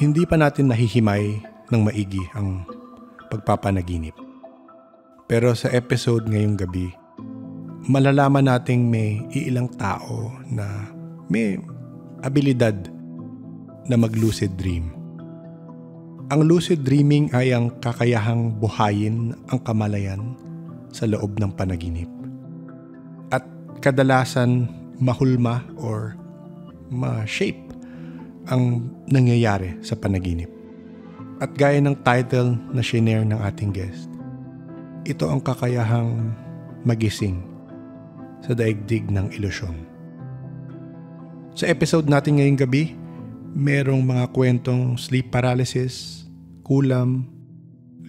Hindi pa natin nahihimay ng maigi ang pagpapanaginip. Pero sa episode ngayong gabi, malalaman nating may iilang tao na may abilidad na mag-lucid dream. Ang lucid dreaming ay ang kakayahang buhayin ang kamalayan sa loob ng panaginip. At kadalasan mahulma or ma-shape ang nangyayari sa panaginip. At gaya ng title na shinare ng ating guest, ito ang kakayahang magising sa daigdig ng ilusyon. Sa episode natin ngayong gabi, merong mga kwentong sleep paralysis, kulam,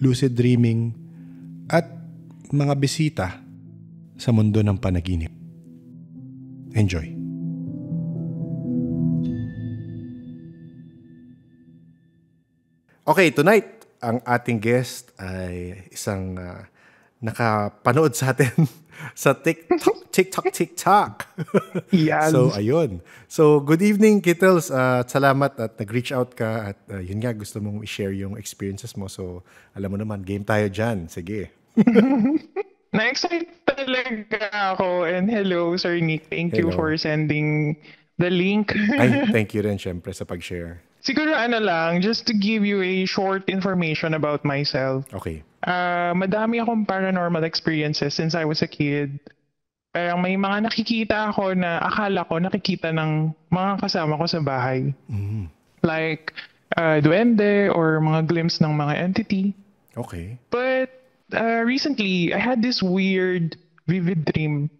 lucid dreaming, at mga bisita sa mundo ng panaginip. Enjoy! Okay, tonight, ang ating guest ay isang nakapanood sa atin sa TikTok. Yan. So, ayun. So, good evening, Kittles. Salamat at nag-reach out ka at yun nga, gusto mong i-share yung experiences mo. So, alam mo naman, game tayo dyan. Sige. Na-excite talaga ako. And hello, Sir Nick. Thank you for sending the link. Ay, thank you rin, syempre, sa pag-share. Siguro lang, just to give you a short information about myself. Okay. Madami akong paranormal experiences since I was a kid. Parang may mga nakikita ako na akala ko nakikita ng mga kasama ko sa bahay. Mm. Like, duwende or mga glimpse ng mga entity. Okay. But recently, I had this weird, vivid dream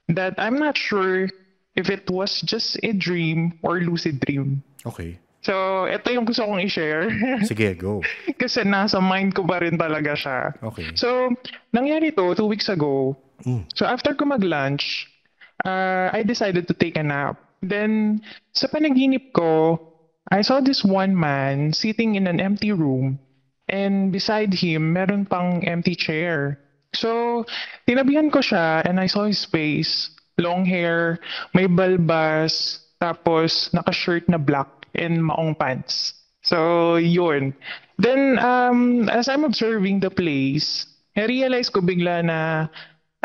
that I'm not sure if it was just a dream or lucid dream. Okay. So, ito yung gusto kong i-share. Sige, go. Kasi nasa mind ko pa rin talaga siya. Okay. So, nangyari to 2 weeks ago. Mm. So, after ko mag-lunch, I decided to take a nap. Then, sa panaginip ko, I saw this one man sitting in an empty room. And beside him, meron pang empty chair. So, tinabihan ko siya and I saw his face. Long hair, may balbas, tapos naka-shirt na black and maong pants. So, yun. Then, as I'm observing the place, I-realize ko bigla na,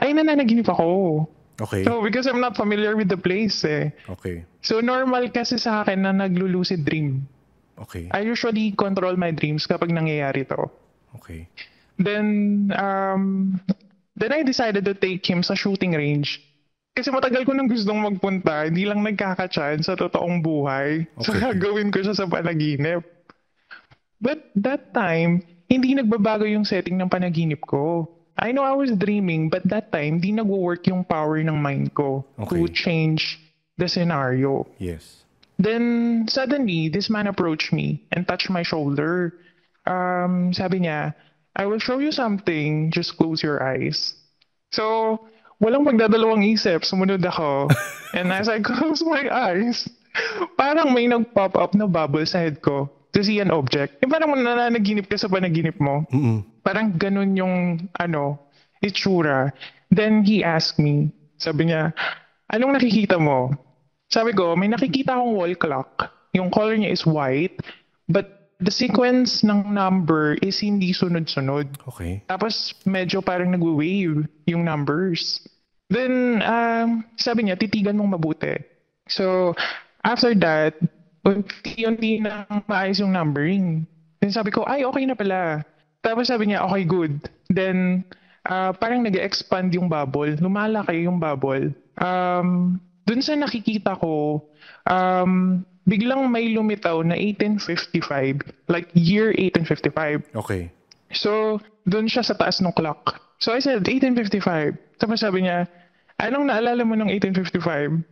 ay, nananaginip ako. Okay. So, because I'm not familiar with the place eh. Okay. So, normal kasi sa akin na naglo-lucid dream. Okay. I usually control my dreams kapag nangyayari to. Okay. Then I decided to take him sa shooting range. Kasi matagal ko nang gustong magpunta, hindi lang nagkaka-chance sa totoong buhay. So gagawin ko siya sa panaginip. But that time, hindi nagbabago yung setting ng panaginip ko. I know I was dreaming, but that time, hindi nagwo-work yung power ng mind ko to change the scenario. Yes. Then, suddenly, this man approached me and touched my shoulder. Sabi niya, I will show you something, just close your eyes. So, walang magdadalawang isip, sumunod ako. And as I close my eyes, parang may nag-pop up na bubble sa head ko to see an object. Parang nananaginip ka sa panaginip mo. Mm-mm. Parang ganun yung, itsura. Then he asked me, sabi niya, anong nakikita mo? Sabi ko, may nakikita akong wall clock. Yung color niya is white, but the sequence ng number is hindi sunod-sunod. Okay. Tapos medyo parang nagwe-wave yung numbers. Then, sabi niya, titigan mong mabuti. So, after that, unti-unti na maayos yung numbering. Then sabi ko, ay, okay na pala. Tapos sabi niya, okay, good. Then, parang nag-expand yung bubble. Lumalaki yung bubble. Dun sa nakikita ko, biglang may lumitaw na 1855. Like, year 1855. Okay. So, dun siya sa taas ng clock. So, I said, 1855. Tapos sabi niya, anong naalala mo ng 1855?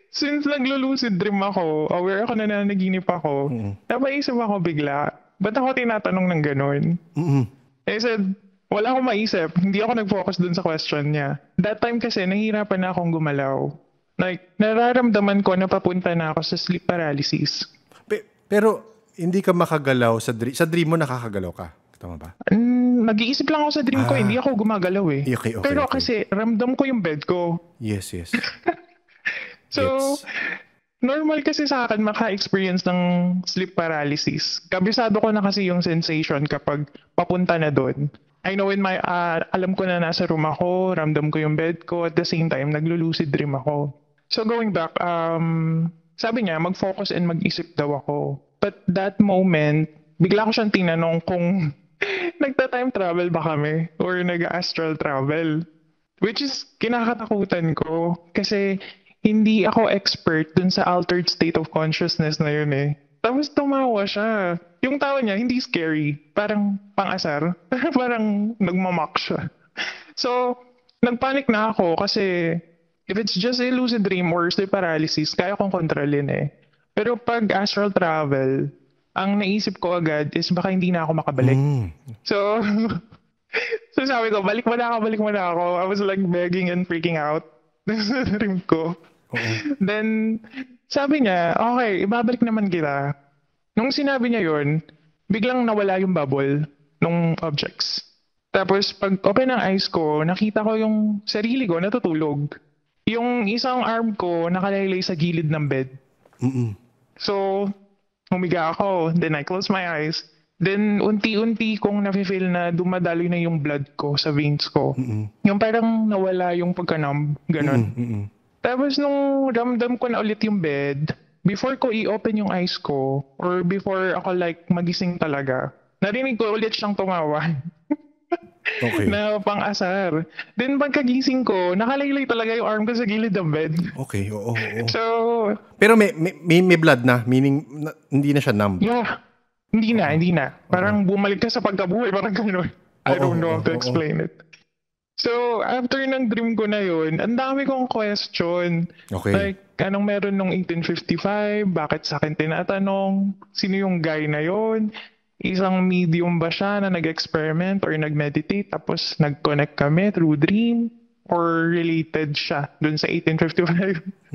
Since naglo-lucid dream ako, aware ako na nanaginip ako, napaisip ako bigla, ba't ako tinatanong ng ganun? I said, wala akong maisip. Hindi ako nag-focus dun sa question niya. That time kasi, nahihirapan na akong gumalaw. Like, nararamdaman ko na papunta na ako sa sleep paralysis. Pero, hindi ka makagalaw sa dream. Sa dream mo nakakagalaw ka. Tama ba? Nag-iisip lang ako sa dream ko. Hindi ako gumagalaw eh. Okay. Pero kasi, ramdam ko yung bed ko. Yes. So, Normal kasi sa akin maka-experience ng sleep paralysis. Kabisado ko na kasi yung sensation kapag papunta na doon. I know alam ko na nasa room ako, ramdam ko yung bed ko, at the same time, naglo-lucid dream ako. So going back, sabi niya, mag-focus and mag-isip daw ako. But that moment, bigla ko siyang tinanong kung nagta-time travel ba kami or nag-astral travel. Which is kinakatakutan ko kasi hindi ako expert dun sa altered state of consciousness na yun eh. Tapos tumawa siya. Yung tawa niya, hindi scary. Parang pang-asar. Parang nagmamak siya. So, nagpanic na ako kasi if it's just a lucid dream or sleep paralysis, kaya kong kontrolin eh. Pero pag astral travel, ang naisip ko agad is baka hindi na ako makabalik. So, so sabi ko, balik mo na ako. I was like begging and freaking out. Sa dream ko. Then, sabi niya, okay, ibabalik naman kita. Nung sinabi niya yon, biglang nawala yung bubble ng objects. Tapos, pag open ng eyes ko, nakita ko yung sarili ko natutulog. Yung isang arm ko nakalaylay sa gilid ng bed. So, humiga ako. Then I closed my eyes. Then, unti-unti kong nafe-feel na dumadaloy na yung blood ko sa veins ko. Yung parang nawala yung pagka-numb. Ganon. Tapos, nung ramdam ko na ulit yung bed, before ko i-open yung eyes ko, or before ako like magising talaga, narinig ko ulit siyang tumawa. Okay. Na pang-asar. Then, pagkagising ko, nakalaylay talaga yung arm ko sa gilid ng bed. Okay, oo. So, Pero may blood na, meaning hindi na siya numb. yeah. Hindi na. Parang bumalik ka sa pagkabuhay. Parang gano'n. I don't know how to explain it. So, after ng dream ko na yun, ang dami kong question. Okay. Like, anong meron nung 1855? Bakit sa akin tinatanong? Sino yung guy na yun? Isang medium ba siya na nag-experiment or nag-meditate tapos nag-connect kami through dream? Or related siya dun sa 1855?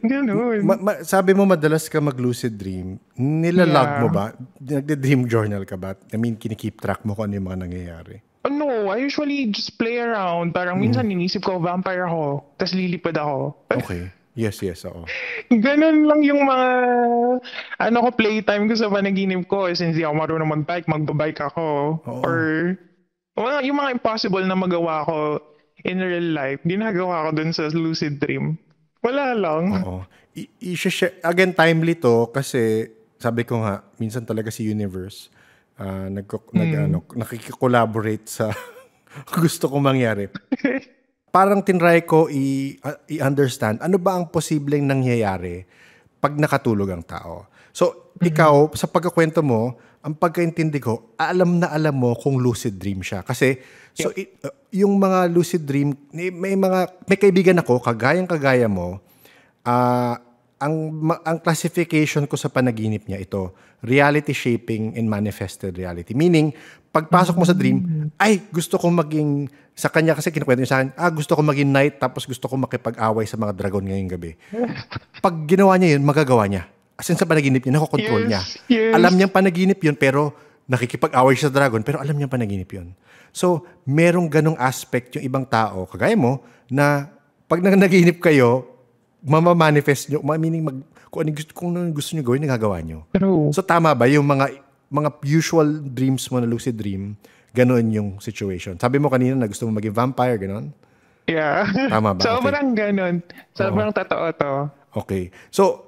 Ganun. Sabi mo madalas ka mag-lucid dream. Nilalog mo ba? Nagde-dream journal ka ba? I mean, kinikeep track mo kung ano yung mga nangyayari? No, I usually just play around. Parang minsan inisip ko, vampire ako. Tapos lilipad ako. Okay. Yes, oo. Ganun lang yung mga playtime ko sa panaginip ko. Since di ako marunong mag-bike, magbabike ako. Or yung mga impossible na magawa ko in real life, ginagawa ko dun sa lucid dream. Wala lang. Oo. Again, timely to kasi sabi ko nga, minsan talaga si Universe nakikikollaborate sa gusto kong mangyari. Parang tinry ko i-understand ano ba ang posibleng nangyayari pag nakatulog ang tao. So, ikaw, sa pagkakwento mo, ang pagkaintindi ko, alam mo kung lucid dream siya. Kasi, yung mga lucid dream, may kaibigan ako, kagaya mo, ang classification ko sa panaginip niya ito, reality shaping and manifested reality. Meaning, pagpasok mo sa dream, ay, gusto kong maging, sa kanya kasi kinukwento niya sa akin, gusto kong maging knight tapos gusto kong makipag-away sa mga dragon ngayong gabi. Pag ginawa niya yun, magagawa niya. As in sa panaginip niya, nakokontrol niya. Yes. Alam niyang panaginip yun, pero nakikipag-away siya sa dragon, pero alam niyang panaginip yun. So, merong ganong aspect yung ibang tao, kagaya mo, na pag nanaginip kayo, mamamanifest nyo, meaning kung ano gusto nyo gawin, nagagawa nyo. True. So, tama ba yung mga usual dreams mo na lucid dream, ganoon yung situation? Sabi mo kanina na gusto mo maging vampire, ganoon? Yeah. Tama ba? Sobrang ganun. Sobrang totoo to. Okay. So,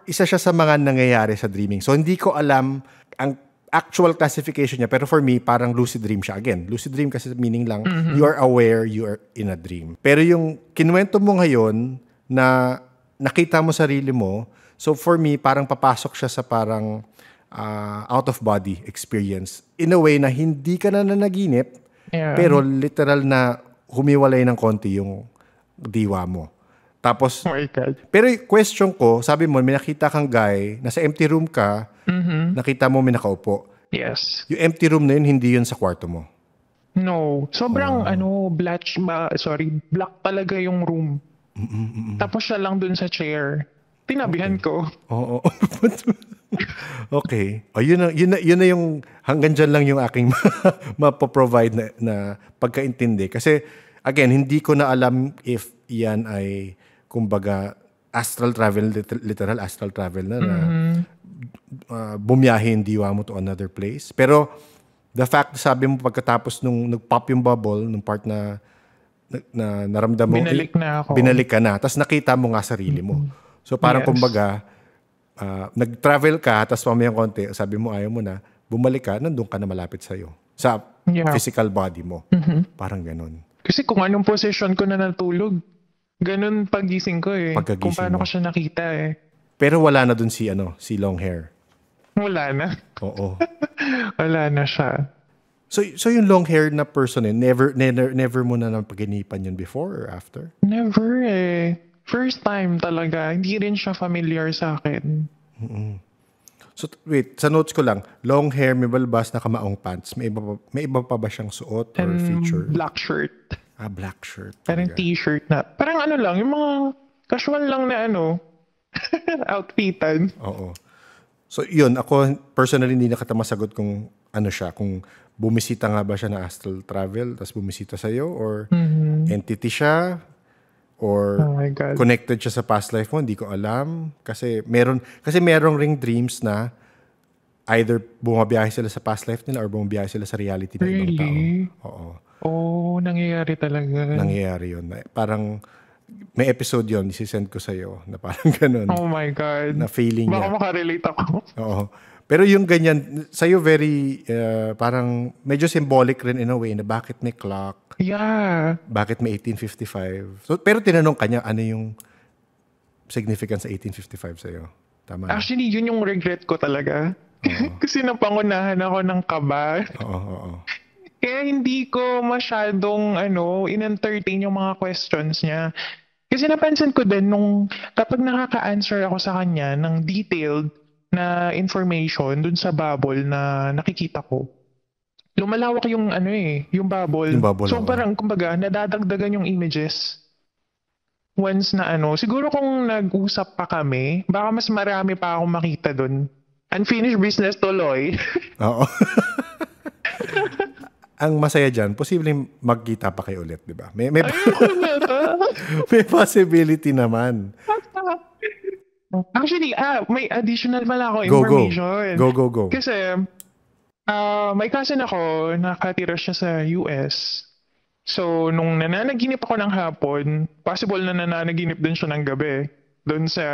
isa siya sa mga nangyayari sa dreaming. So, hindi ko alam ang actual classification niya, pero for me, parang lucid dream siya. Again, lucid dream kasi meaning lang, you are aware you are in a dream. Pero yung kinuwento mo ngayon na nakita mo sarili mo, so for me, parang papasok siya sa parang out-of-body experience. In a way na hindi ka na nanaginip, pero literal na humiwalay ng konti yung diwa mo. Tapos, Oh my God. pero question ko, sabi mo, may nakita kang guy, nasa empty room ka, nakita mo may nakaupo. Yes. Yung empty room na yun, hindi yun sa kwarto mo. No. Sobrang black talaga yung room. Tapos siya lang dun sa chair. Tinabihan ko. Oo. Okay. Yun na yung, hanggang dyan lang yung aking mapoprovide na pagkaintindi. Kasi, again, hindi ko na alam if yan ay, kumbaga, astral travel, literal astral travel na bumiyahe yung diwa mo to another place. Pero the fact, sabi mo pagkatapos nung nag-pop yung bubble, nung part na naramdam mo, Binalik na ako. binalik ka na. Tapos nakita mo nga sarili mo. So parang kumbaga, nag-travel ka, tapos mamayang konti, sabi mo ayaw mo na, bumalik ka, nandun ka na malapit sa'yo. Sa physical body mo. Parang ganun. Kasi kung anong position ko na natulog, ganun pagising ko eh. Pagkagising kung paano mo. ko siya nakita eh. Pero wala na dun si long hair. Wala na. Oo. Wala na siya. So yung long hair na person never mo na napaginipan yun before or after? Never eh. First time talaga. Hindi rin siya familiar sa akin. So wait, sa notes ko lang, long hair, may balbas, nakamaong pants. May iba pa ba siyang suot or feature? Black shirt. Black shirt. Parang talaga. t-shirt na. Parang ano lang, yung mga casual lang na outfitan. Oo. So yun, ako personally hindi nakata masagot kung ano siya, kung bumisita nga ba siya na astral travel, tapos bumisita sa'yo, or entity siya, or Oh my God. connected siya sa past life mo, hindi ko alam. Kasi merong ring dreams na either bumabiyahe sila sa past life nila or bumabiyahe sila sa reality ng ibang tao. Really? Oo. Oh, nangyayari talaga. Nangyayari yun. Parang may episode yun, isisend ko sa'yo na parang ganun. Oh my God. Na feeling Baka niya. makarelate ako. Oo. Pero yung ganyan, sa'yo very, parang medyo symbolic rin in a way na bakit may clock, Yeah. bakit may 1855. So, pero tinanong kanya, ano yung significance sa 1855 sa'yo? Tama na? Actually, yun yung regret ko talaga. Kasi napangunahan ako ng kaba. Oo. Kaya hindi ko masyadong in-entertain yung mga questions niya. Kasi napansin ko din nung kapag nakaka-answer ako sa kanya ng detailed na information dun sa bubble na nakikita ko, lumalawak yung yung bubble. Yung bubble, So oo. parang kumbaga nadadagdagan yung images. Once na siguro kung nag-usap pa kami, baka mas marami pa akong makita dun. Unfinished business tuloy. Oo. Ang masaya dyan, posibleng magkita pa kayo ulit, di ba? May Ayoko na to. may possibility naman. Actually, may additional pala ako Go. information. Go. Kasi, may cousin ako, nakatira siya sa US. So, nung nananaginip ako ng hapon, possible na nananaginip din siya ng gabi doon sa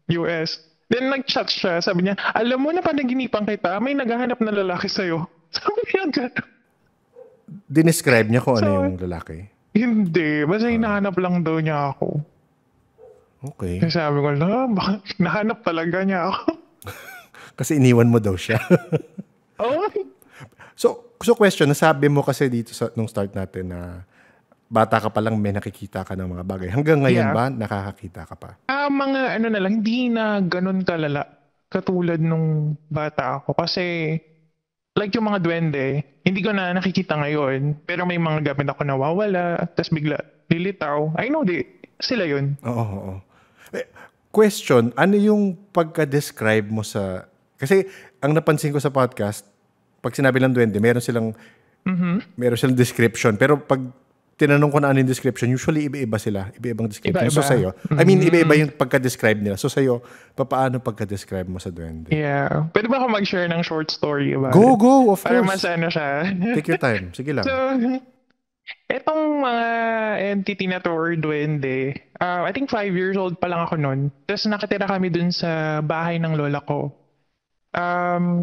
US. Then, nag-chat siya. Sabi niya, alam mo na panaginipan kita, may naghahanap na lalaki sa'yo. Sabi niya gano'n. Dinescribe niya kung ano yung lalaki. Hindi. Basta hinahanap lang daw niya ako. Okay. Kasi sabi ko, baka nahanap talaga niya ako. Kasi iniwan mo daw siya. Oh. So question, nasabi mo kasi dito nung start natin na bata ka pa lang may nakikita ka ng mga bagay. Hanggang ngayon Yeah. ba nakakakita ka pa? Mga na lang, hindi na ganun kalala. Katulad nung bata ako. Kasi, like yung mga duwende, hindi ko na nakikita ngayon. Pero may mga gamit ako nawawala, tapos bigla lilitaw. I know, sila yun. Oo. Question, ano yung pagka-describe mo sa... Kasi ang napansin ko sa podcast, pag sinabi lang duwende, meron silang description. Pero pag tinanong ko na ano yung description, usually iba-iba sila. Iba-ibang description. Iba-iba. So sa'yo, iba-iba yung pagka-describe nila. So sa'yo, paano pagka-describe mo sa duwende? Yeah. Pwede ba ako mag-share ng short story about Go, of Para course. mas siya. Take your time. Sige lang. So, etong mga entity na to or duwende, I think 5 years old pa lang ako noon. Tapos nakatira kami dun sa bahay ng lola ko.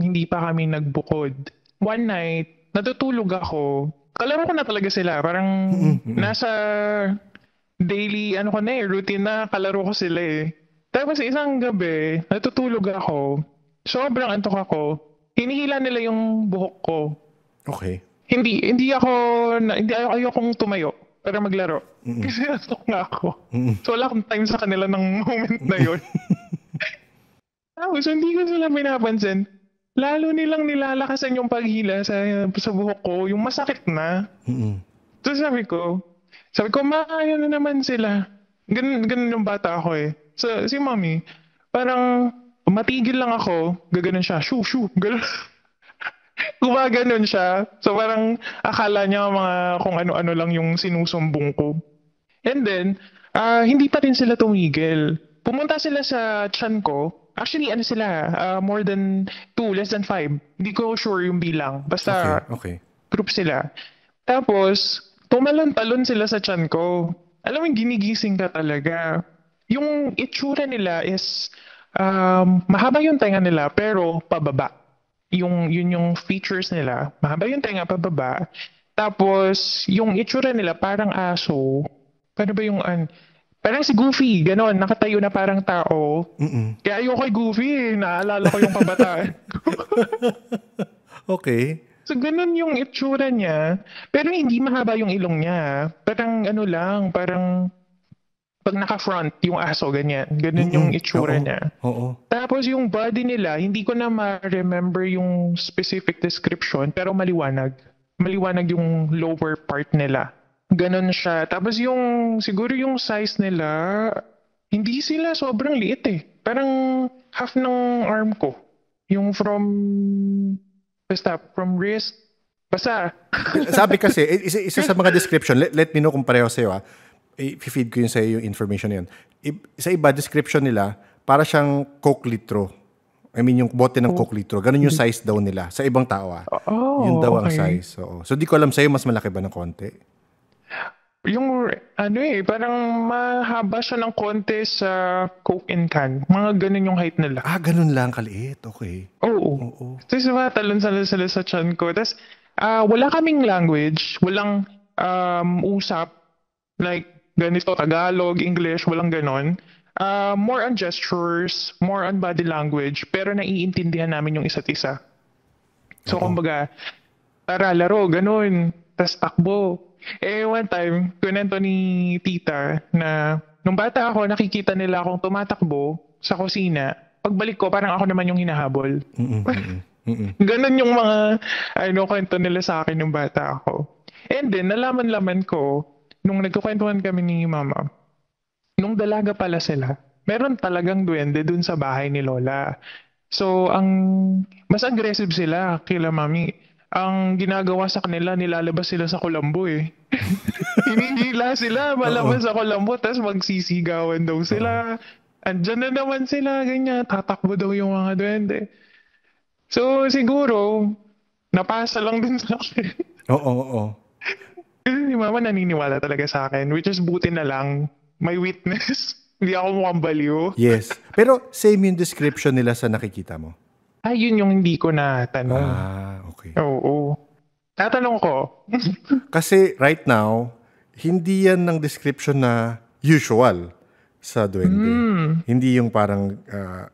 Hindi pa kami nagbukod. One night, natutulog ako. Kalaro ko na talaga sila. Parang nasa daily, routine na kalaro ko sila eh. Tapos isang gabi, natutulog ako. Sobrang antok ako. Hinihila nila yung buhok ko. Okay. Hindi ayokong tumayo para maglaro. Kasi antok nga ako. So wala akong time sa kanila ng moment na yun. Tapos hindi ko sila pinapansin. Lalo nilang nilalakasan yung paghila sa buhok ko, yung masakit na. So sabi ko, maayo na naman sila. Ganun yung bata ako eh. So si mommy, parang matigil lang ako, gaganon siya, shoo, gano'n. Gumaganon siya. So parang akala niya mga kung ano-ano lang yung sinusumbong ko. And then, Hindi pa rin sila tumigil. Pumunta sila sa tiyan ko. Actually, ano sila, more than 2, less than 5. Hindi ko sure yung bilang. Okay, Basta okay. group sila. Tapos, tumalon-talon sila sa tiyan ko. Alam mo, ginigising ka talaga. Yung itsura nila is, mahaba yung tenga nila, pero pababa. Yun yung features nila. Mahaba yung tenga, pababa. Tapos, yung itsura nila parang aso. Paano ba yung, parang si Goofy, ganon, nakatayo na parang tao. Mm-mm. Kaya ayoko kay Goofy, naalala ko yung kabataan. Okay. So, ganun yung itsura niya. Pero hindi mahaba yung ilong niya. Parang ano lang, parang pag naka-front yung aso, ganyan. Ganun yung itsura Oo. niya. Oo. Tapos yung body nila, hindi ko na ma-remember yung specific description, pero maliwanag. Maliwanag yung lower part nila. Ganun siya. Tapos yung, siguro yung size nila, hindi sila sobrang liit eh. Parang half ng arm ko. Yung from wrist, basta. Sabi kasi, isa sa mga description, let me know kung pareho sa'yo i-feed ko yun sa'yo yung information na yun. Sa iba, description nila, para siyang Coke litro. I mean, yung bote ng Coke litro. Ganun yung size daw nila. Sa ibang tao yun daw ang Okay. size. Oo. So, di ko alam sa'yo, mas malaki ba ng konti? Yung ano parang mahaba siya ng konti sa Coke and can. Mga ganun yung height nila. Ganun lang kaliit. Okay. Oo. Oo. Tapos talon sila sa chan ko. Tapos wala kaming language. Walang usap. Like ganito, Tagalog, English, walang ganon. More on gestures, more on body language, pero naiintindihan namin yung isa't isa. So, Oo. kumbaga, tara, laro, ganun. Tas takbo. One time, kunento ni tita na nung bata ako, nakikita nila akong tumatakbo sa kusina. Pagbalik ko, parang ako naman yung hinahabol. Ganun yung mga kwento nila sa akin nung bata ako. And then, nalaman-laman ko, nung nagkukwentuhan kami ni mama, nung dalaga pala sila, meron talagang duwende dun sa bahay ni Lola. So, mas aggressive sila kila mami. Ang ginagawa sa kanila, nilalabas sila sa kulambo eh. Hinihila sila, malabas sa kulambo, tapos magsisigawan daw sila. Andyan na naman sila, ganyan. Tatakbo daw yung mga duwende. So, siguro, napasa lang din sa akin. Oo. Kasi si mama naniniwala talaga sa akin, which is buti na lang. May witness. Hindi ako mukhang baliw. Yes. Pero same yung description nila sa nakikita mo? Yun yung hindi ko na tanong. Okay. Oo. Tatanong ko. Kasi right now, hindi yan ng description na usual sa duwende. Hindi yung parang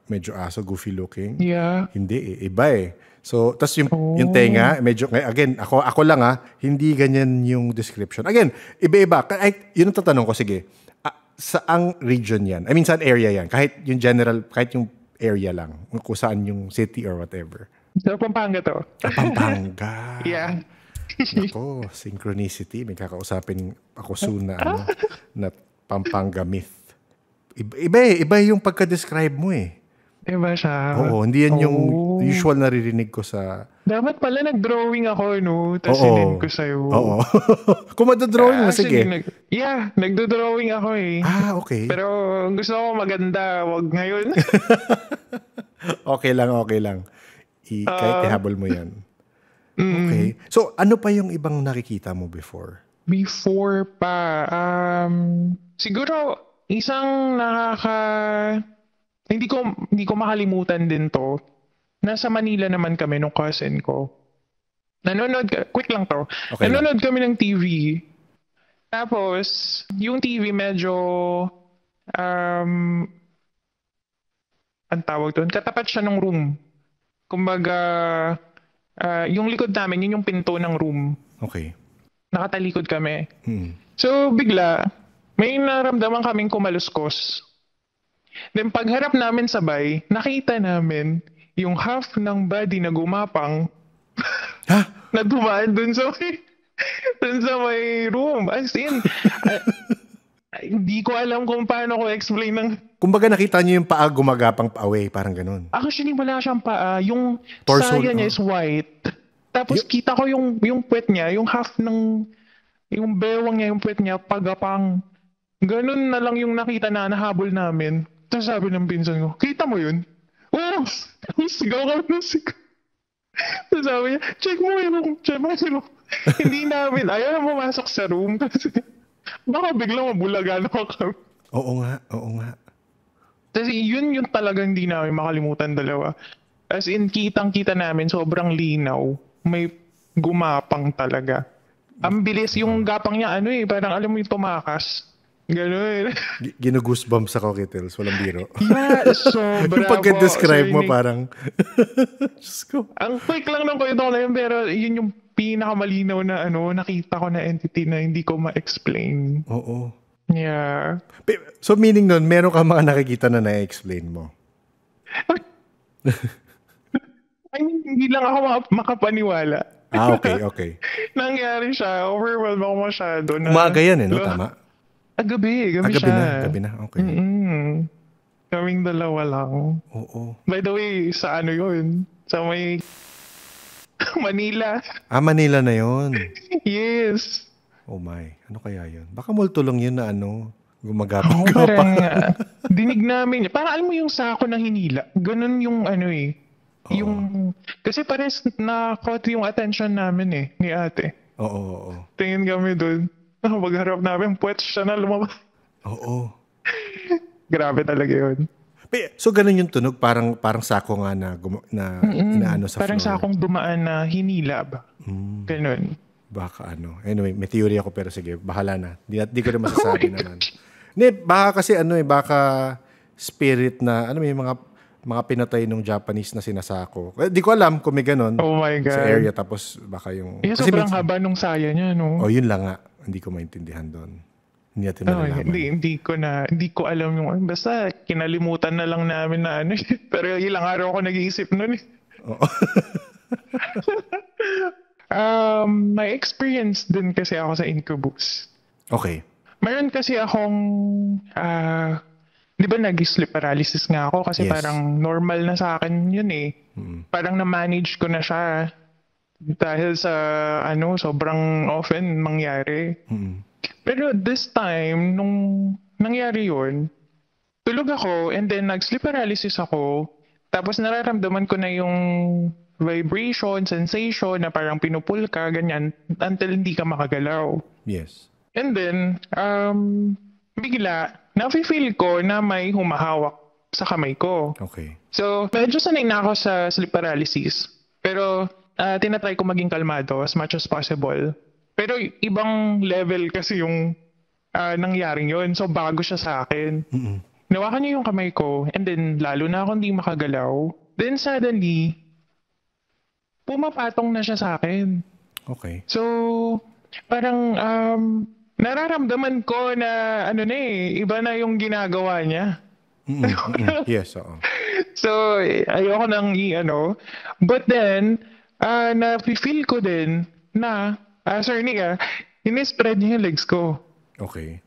medyo aso, goofy looking. Yeah. Hindi iba eh. So, tas yung tenga, medyo, again, ako lang hindi ganyan yung description. Again, iba-iba. Yun ang tatanong ko, sige. Saang region yan? I mean, saan area yan? Kahit yung general, kahit yung area lang. Kung saan yung city or whatever. Sa Pampanga to. Pampanga. Yeah. Ako, synchronicity. May kakausapin ako soon na, na Pampanga myth. Iba yung pagka-describe mo eh. Diba siya? Oo, hindi yan yung usual naririnig ko sa... Dapat pala nag-drawing ako, no? Tapos sinend ko sa'yo. Oo. Kung madodrawing mo, sige. Nagdo-drawing ako eh. Okay. Pero gusto ko maganda, wag ngayon. Okay lang. Kahit ihabol mo yan. Okay. So, ano pa yung ibang nakikita mo before? Before pa, siguro isang hindi ko makalimutan din to. Nasa Manila naman kami nung cousin ko. Quick lang to. Okay Nanonood kami ng TV. Tapos, yung TV medyo, ang tawag doon, katapat siya ng room. Kumbaga, yung likod namin, yun yung pinto ng room. Okay. Nakatalikod kami. So, bigla, may naramdaman kaming kumaluskos. Then pagharap namin sabay, nakita namin yung half ng body na gumapang na dumaan dun sa may room. As in, hindi ko alam kung paano ko explain ng... Kumbaga nakita niyo yung paa gumagapang pa-away, parang ganun. Actually, wala siyang paa. Yung torso, saya niya is white. Tapos kita ko yung puwet niya, yung half ng... Yung bewang niya, yung puwet niya, pagapang. Ganun na lang yung nakita na nahabol namin. Tapos sabi ng pinsan ko, kita mo yun? Oo! Sigaw kami ng sigaw. Tapos sabi niya, check mo yung room. Hindi namin, ayaw na pumasok sa room kasi baka biglang mabulagan ako kami. Oo nga. Kasi yun yung talagang hindi namin makalimutan dalawa. As in, kitang-kita namin, sobrang linaw. May gumapang talaga. Ang bilis yung gapang niya, parang alam mo yung tumakas. Gano'n. Ginugoosebumps ako, Kittles. Walang biro. Yeah, sobra Yung pagka-describe po, mo, Sir Nick. parang... Diyos ko. Ang quick lang ng kwento ko na yun, pero yun yung pinakamalinaw na nakita ko na entity na hindi ko ma-explain. Oo. Yeah. So meaning nun, meron ka mga nakikita na na-explain mo? I mean, hindi lang ako makapaniwala. Okay. Nangyari siya. Overwhelmed ako masyado. Umaga yan no? Tama? Gabi siya. Gabi na. Okay. Kaming dalawa lang. Oo. By the way, sa yun? Sa may Manila. Manila na yun. Yes. Oh my. Ano kaya yun? Baka multo lang yun na Oo, gumagapang-gapang. parang dinig namin. Parang alam mo yung sako ng hinila. Ganun yung Yung, kasi pares na-caught yung attention namin ni ate. Oo. Tingin kami doon. Pagharap namin, puwet siya na lumabas. Oo. Grabe talaga yun. So ganun yung tunog, parang sako nga na inaano sa Parang floor. sakong dumaan na hinila ba? Ganun. Baka Anyway, may theory ako pero sige, bahala na. Di ko na masasabi naman. Hindi, baka kasi baka spirit na, may mga pinatay nung Japanese na sinasako. Di ko alam kung may ganun. Oh my God. Sa area, tapos baka yung... Kasi sobrang haba nung saya niya, no? Yun lang nga. Hindi ko maintindihan doon. Hindi natin malalaman. Hindi ko alam yung... Basta kinalimutan na lang namin na Pero ilang araw ako nag-iisip nun. Oo. May experience din kasi ako sa Incubus. Okay. Mayroon kasi akong... di ba nag-sleep paralysis nga ako kasi Yes. parang normal na sa akin yun Parang na-manage ko na siya dahil sa sobrang often mangyari. Pero this time, nung nangyari yun, tulog ako and then nag-sleep paralysis ako. Tapos nararamdaman ko na yung vibration, sensation na parang pinupul ka, ganyan, until hindi ka makagalaw. Yes. And then, bigla, nafe-feel ko na may humahawak sa kamay ko. Okay. So, medyo sanay na ako sa sleep paralysis. Pero, tinatry ko maging kalmado as much as possible. Pero, ibang level kasi yung nangyaring yun. So, bago siya sa akin. Nawakan niya yung kamay ko and then, lalo na ako hindi makagalaw. Then, suddenly, pumapatong na siya sa akin. Okay. So, parang nararamdaman ko na iba na yung ginagawa niya. Yes, oo. So, ayoko nang But then, na-feel ko din na, Sir Nick, in-spread niya yung legs ko. Okay.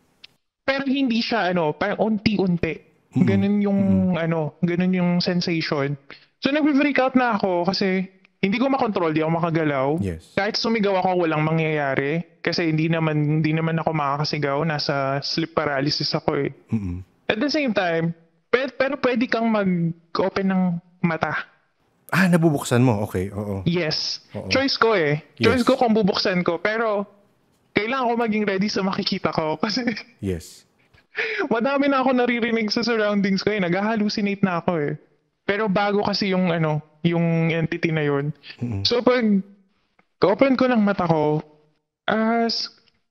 Pero hindi siya, parang unti-unti. Ganun yung, ganun yung sensation. So, nag-freak out na ako kasi hindi ko makontrol, di ako makagalaw. Yes. Kahit sumigaw ako, walang mangyayari. Kasi hindi naman ako makakasigaw. Nasa sleep paralysis ako . At the same time, pero pwede kang mag-open ng mata. Nabubuksan mo. Okay, oo. Yes. Oo. Choice ko . Choice Yes. ko kung bubuksan ko. Pero, kailangan ko maging ready sa makikita ko. Kasi, Yes. madami na ako naririnig sa surroundings ko . Nag-hallucinate na ako . Pero bago kasi yung yung entity na yun. So pag open ko ng mata ko,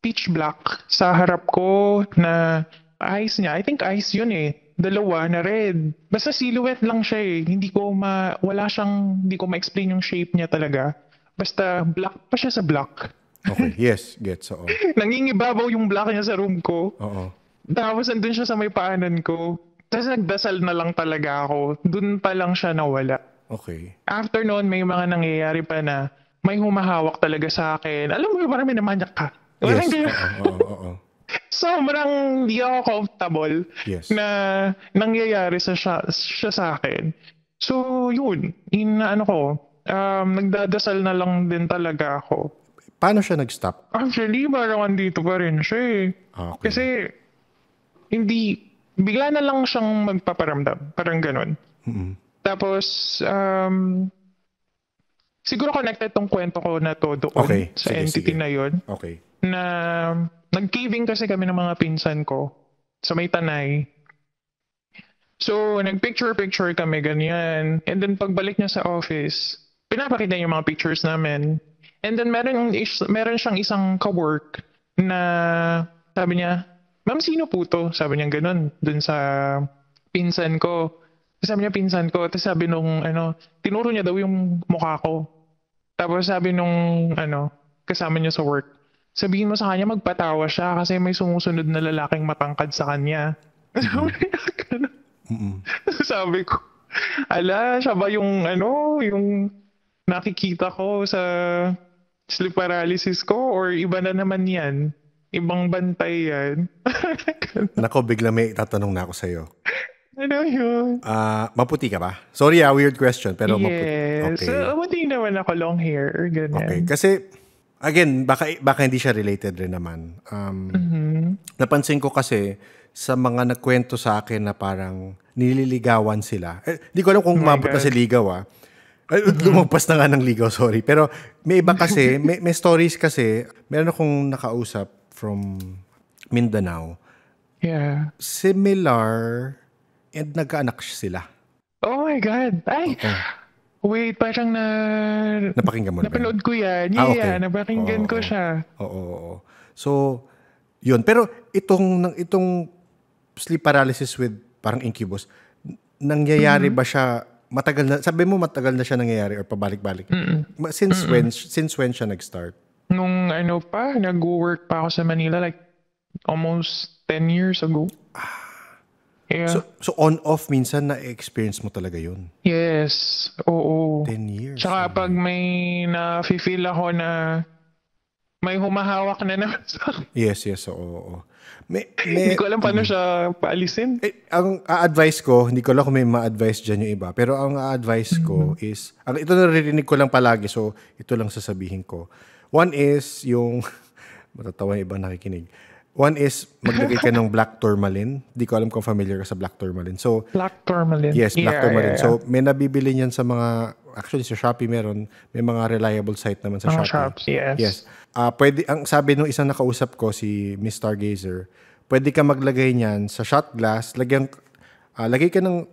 pitch black sa harap ko na eyes niya. I think eyes yun . Dalawa na red. Basta silhouette lang siya . Hindi ko ma-explain yung shape niya talaga. Basta black pa siya sa black. Okay, yes, gets, oo. Nangingibabaw yung black niya sa room ko. Oo. Tapos andun siya sa may paanan ko. Tapos nagdasal na lang talaga ako. Dun pa lang siya nawala. Okay. After noon, may mga nangyayari pa na may humahawak talaga sa akin. Alam mo, parang minamanyak ka. Yes, Parang oo. sobrang di ako comfortable Yes. na nangyayari siya sa akin. So, yun. Nagdadasal na lang din talaga ako. Paano siya nag-stop? Actually, parang andito pa rin siya . Okay. Kasi, hindi, bigla na lang siyang magpaparamdam. Parang ganun. Mm-mm. Tapos, siguro connected tong kwento ko na to doon Okay, sa sige, entity sige. na yon Okay. na nag-caving kasi kami ng mga pinsan ko sa may Tanay. So, nag-picture-picture kami ganyan. And then pagbalik niya sa office, pinapakita niya yung mga pictures namin. And then meron siyang isang ka-work na sabi niya, "Ma'am, sino po to?" Sabi niya ganun dun sa pinsan ko. Sabi niya pinsan ko. Tapos sabi nung tinuro niya daw yung mukha ko. Tapos sabi nung kasama niya sa work, sabihin mo sa kanya magpatawa siya kasi may sumusunod na lalaking matangkad sa kanya. Sabi niya ganun. Mm-mm. Sabi ko, ala, siya ba yung nakikita ko sa sleep paralysis ko or iba na naman yan? Ibang bantay yan. Nako, bigla may tatanong na ako sa'yo. Ano yun? Maputi ka ba? Sorry, weird question, pero maputi. Yes. Okay. So, hindi naman ako long hair. Ganyan. Okay. Kasi, again, baka hindi siya related rin naman. Napansin ko kasi, sa mga nagkwento sa akin na parang nililigawan sila. Di ko alam kung umabot na si ligaw lumagpas na nga ng ligaw, sorry. Pero may iba kasi, may stories kasi, meron akong nakausap from Mindanao. Yeah. Similar, and nagkaanak sila. Oh my God. Ay! Wait, parang Napakinggan mo na ba? napanood ko yan. Ah, Yeah, okay. napakinggan ko siya. Oo. So, yun. Pero itong sleep paralysis with parang incubus, nangyayari ba siya, matagal na, sabi mo matagal na siya nangyayari or pabalik-balik? Since when siya nag-start? Nung nag-work pa ako sa Manila, like almost 10 years ago. Yeah. So on-off minsan na-experience mo talaga yun? Yes. Oo. 10 years. Tsaka pag may na-feel ako na may humahawak na naman sa akin. Yes, oo. Hindi ko alam paano siya paalisin. Ang a-advise ko, hindi ko alam kung may ma-advise dyan yung iba, pero ang a-advise ko is, ito naririnig ko lang palagi, so ito lang sasabihin ko. One is yung, matatawa yung iba nakikinig. One is, maglagay ka ng black tourmaline. Hindi ko alam kung familiar ka sa black tourmaline. So, Black tourmaline. yes, black tourmaline. Yeah. So, may nabibili niyan sa mga, actually sa Shopee meron, may mga reliable site naman sa Mga Shopee. shops, yes. Yes. Pwede, ang sabi nung isang nakausap ko, si Miss Stargazer, pwede ka maglagay niyan sa shot glass, lagay ka ng,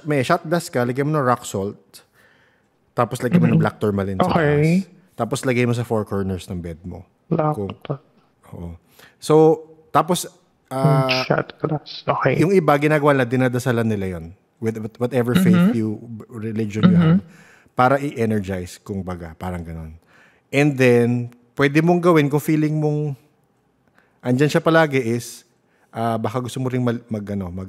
may shot glass ka, lagyan mo ng rock salt, tapos lagyan mo ng black tourmaline sa Okay. taas. Tapos lagay mo sa four corners ng bed mo. Black Oo. So, tapos, shot glass. Okay. yung iba, ginagawa nila, dinadasalan nila yon with whatever faith religion you have, para i-energize, kung baga, parang ganon. And then, pwede mong gawin, kung feeling mong andyan siya palagi is, baka gusto mo ring mag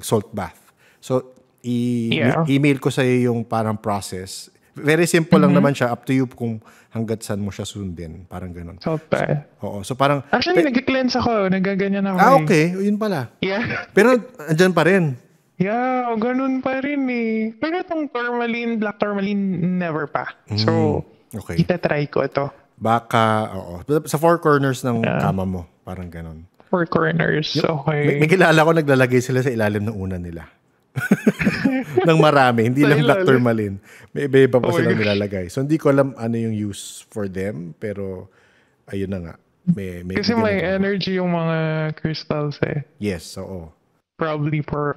salt bath. So, email ko sa iyo yung parang process. Very simple lang naman siya, up to you kung hanggat saan mo siya sundin. Parang ganon. Salt bath. Oo. So, parang, Actually, nag-cleanse ako. Nagaganyan ako. okay. Yun pala. Yeah. Pero, andyan pa rin. Yeah, ganun pa rin eh. Pero itong black tourmaline, never pa. So, Okay. itatry ko ito. Baka, oo. Sa four corners ng kama mo. Parang ganon. Four corners. Okay. May kilala ko naglalagay sila sa ilalim ng unan nila. Ng marami. Hindi lang black tourmaline. May iba pa silang nilalagay. So, hindi ko alam ano yung use for them. Pero, ayun na nga. Kasi may energy yung mga crystals eh. Yes, oo. Probably for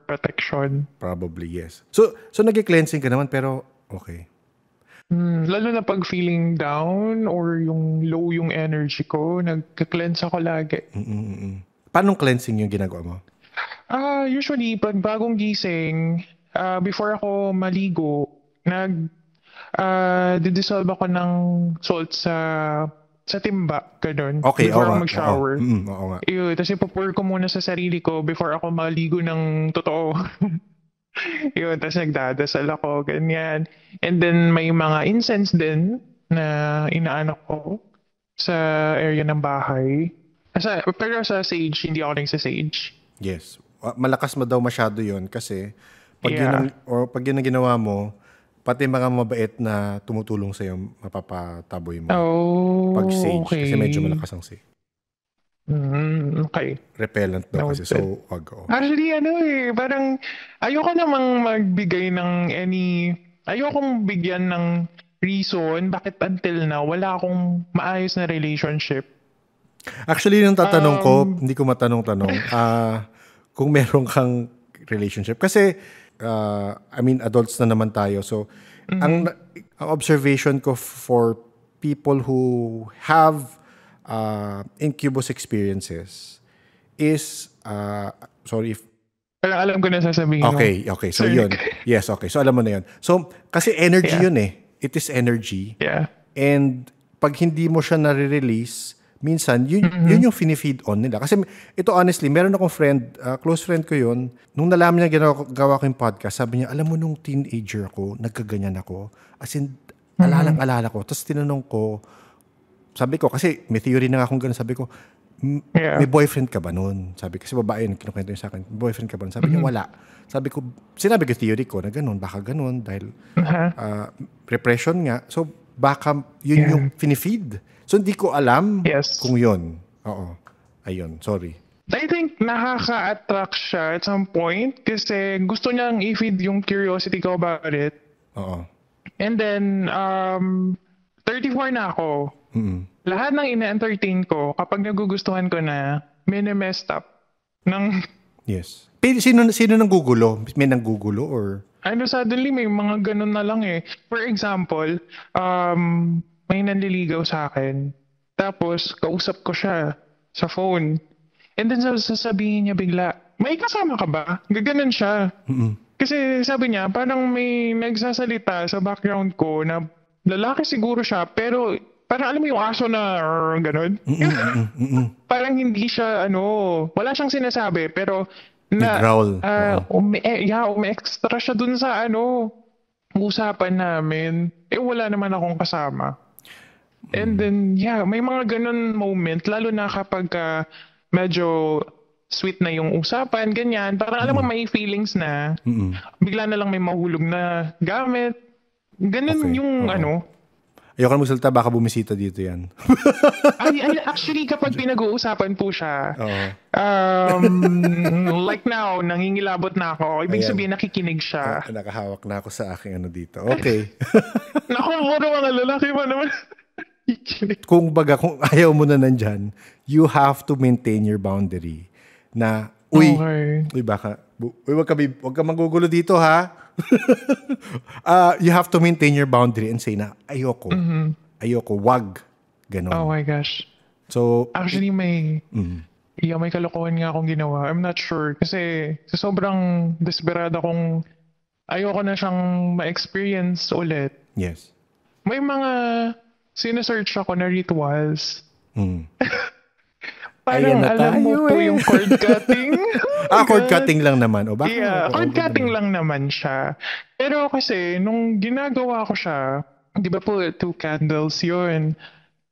protection. Probably, yes. So nag-cleansing ka naman, pero okay. Lalo na pag feeling down or yung low yung energy ko, nag-cleanse ako lagi. Paano cleansing yung ginagawa mo? Usually, pag bagong gising, before ako maligo, didissolve ako ng salt sa timba, ganun. Okay, before oo ako nga. mag-shower. Oo nga. Yun, tapos ipupur ko muna sa sarili ko before ako maligo ng totoo. Yun, tapos nagdadasal ako, ganyan. And then may mga incense din na inaanak ko sa area ng bahay. Pero sa sage, hindi ako nagsasage. Yes. Malakas mo daw masyado yon kasi pag pag yun ang ginawa mo, pati mga mabait na tumutulong sa'yo, mapapataboy mo. Oh, Pag sage, okay. kasi medyo malakas ang sage. Okay. Repellent daw kasi. Noted. So, wag. Actually, parang ayoko namang magbigay ng ayokong bigyan ng reason bakit until now wala akong maayos na relationship. Actually, yung tatanong ko, Um, hindi ko matanong-tanong, kung meron kang relationship. Kasi, I mean, adults na naman tayo. So, ang observation ko for people who have incubus experiences is, sorry if, Parang alam ko na sasabihin mo. okay. So, Sorry. yun. Yes, okay. So, alam mo na yun. So, kasi energy Yeah. yun eh. It is energy. Yeah. And pag hindi mo siya nare-release, minsan, yun yung finifeed on nila. Kasi ito honestly, meron akong friend, close friend ko yun, nung nalaman niya gawa ko yung podcast, sabi niya, alam mo nung teenager ko, nagkaganyan ako. As in, alalang-alala ko. Tapos tinanong ko, sabi ko, kasi may theory na nga akong gano'n, sabi ko, Yeah. may boyfriend ka ba nun? Sabi, kasi babae yun, kinukwento niya sa akin, boyfriend ka ba nun? Sabi niya, wala. Sabi ko, sinabi ko theory ko na gano'n, baka gano'n, dahil repression nga. So, baka yun yung finifeed. So, hindi ko alam Yes. kung yun. Oo. Ayun, sorry. I think nakaka-attract siya at some point kasi gusto niyang i-feed yung curiosity ko about it. Oo. And then, 34 na ako. Lahat ng ina-entertain ko, kapag nagugustuhan ko na, mini-messed up ng, Yes. Pero sino nang gugulo? May nang gugulo or? suddenly may mga ganun na lang eh. For example, may nanliligaw sa akin. Tapos, kausap ko siya sa phone. And then sasabihin niya bigla, may kasama ka ba? Gaganon siya. Kasi sabi niya, parang may nagsasalita sa background ko na lalaki siguro siya, pero parang alam mo yung aso na gano'n? Parang hindi siya, wala siyang sinasabi, pero Nag-growl. umi-extra siya dun sa usapan namin. Wala naman akong kasama. And then, may mga ganun moment, lalo na kapag medyo sweet na yung usapan, ganyan. Parang alam mo, may feelings na. Bigla na lang may mahulog na gamit. Ganun Okay. yung Ayoko na magsalita, baka bumisita dito yan. actually, kapag pinag-uusapan po siya, Oo. like now, nangingilabot na ako. Ibig Ayan. sabihin, nakikinig siya. Nakahawak na ako sa aking dito. Okay. Naku, puro mga lalaki pa naman. Kung ayaw mo na nandyan, you have to maintain your boundary. Na, Okay. wag ka magugulo dito ha. You have to maintain your boundary and say na, ayoko, wag. Ganon. Oh my gosh. So, Actually, may kalokohan nga akong ginawa. I'm not sure. Kasi sa sobrang desperado kong ayoko na siyang ma-experience ulit. yes. May mga sinesearch ako na rituals. Ayan Parang na alam mo tayo po eh. yung cord cutting. Cord cutting lang naman. O bakit? Yeah, cord cutting lang naman siya. Pero kasi, nung ginagawa ko siya, di ba po, 2 candles yun.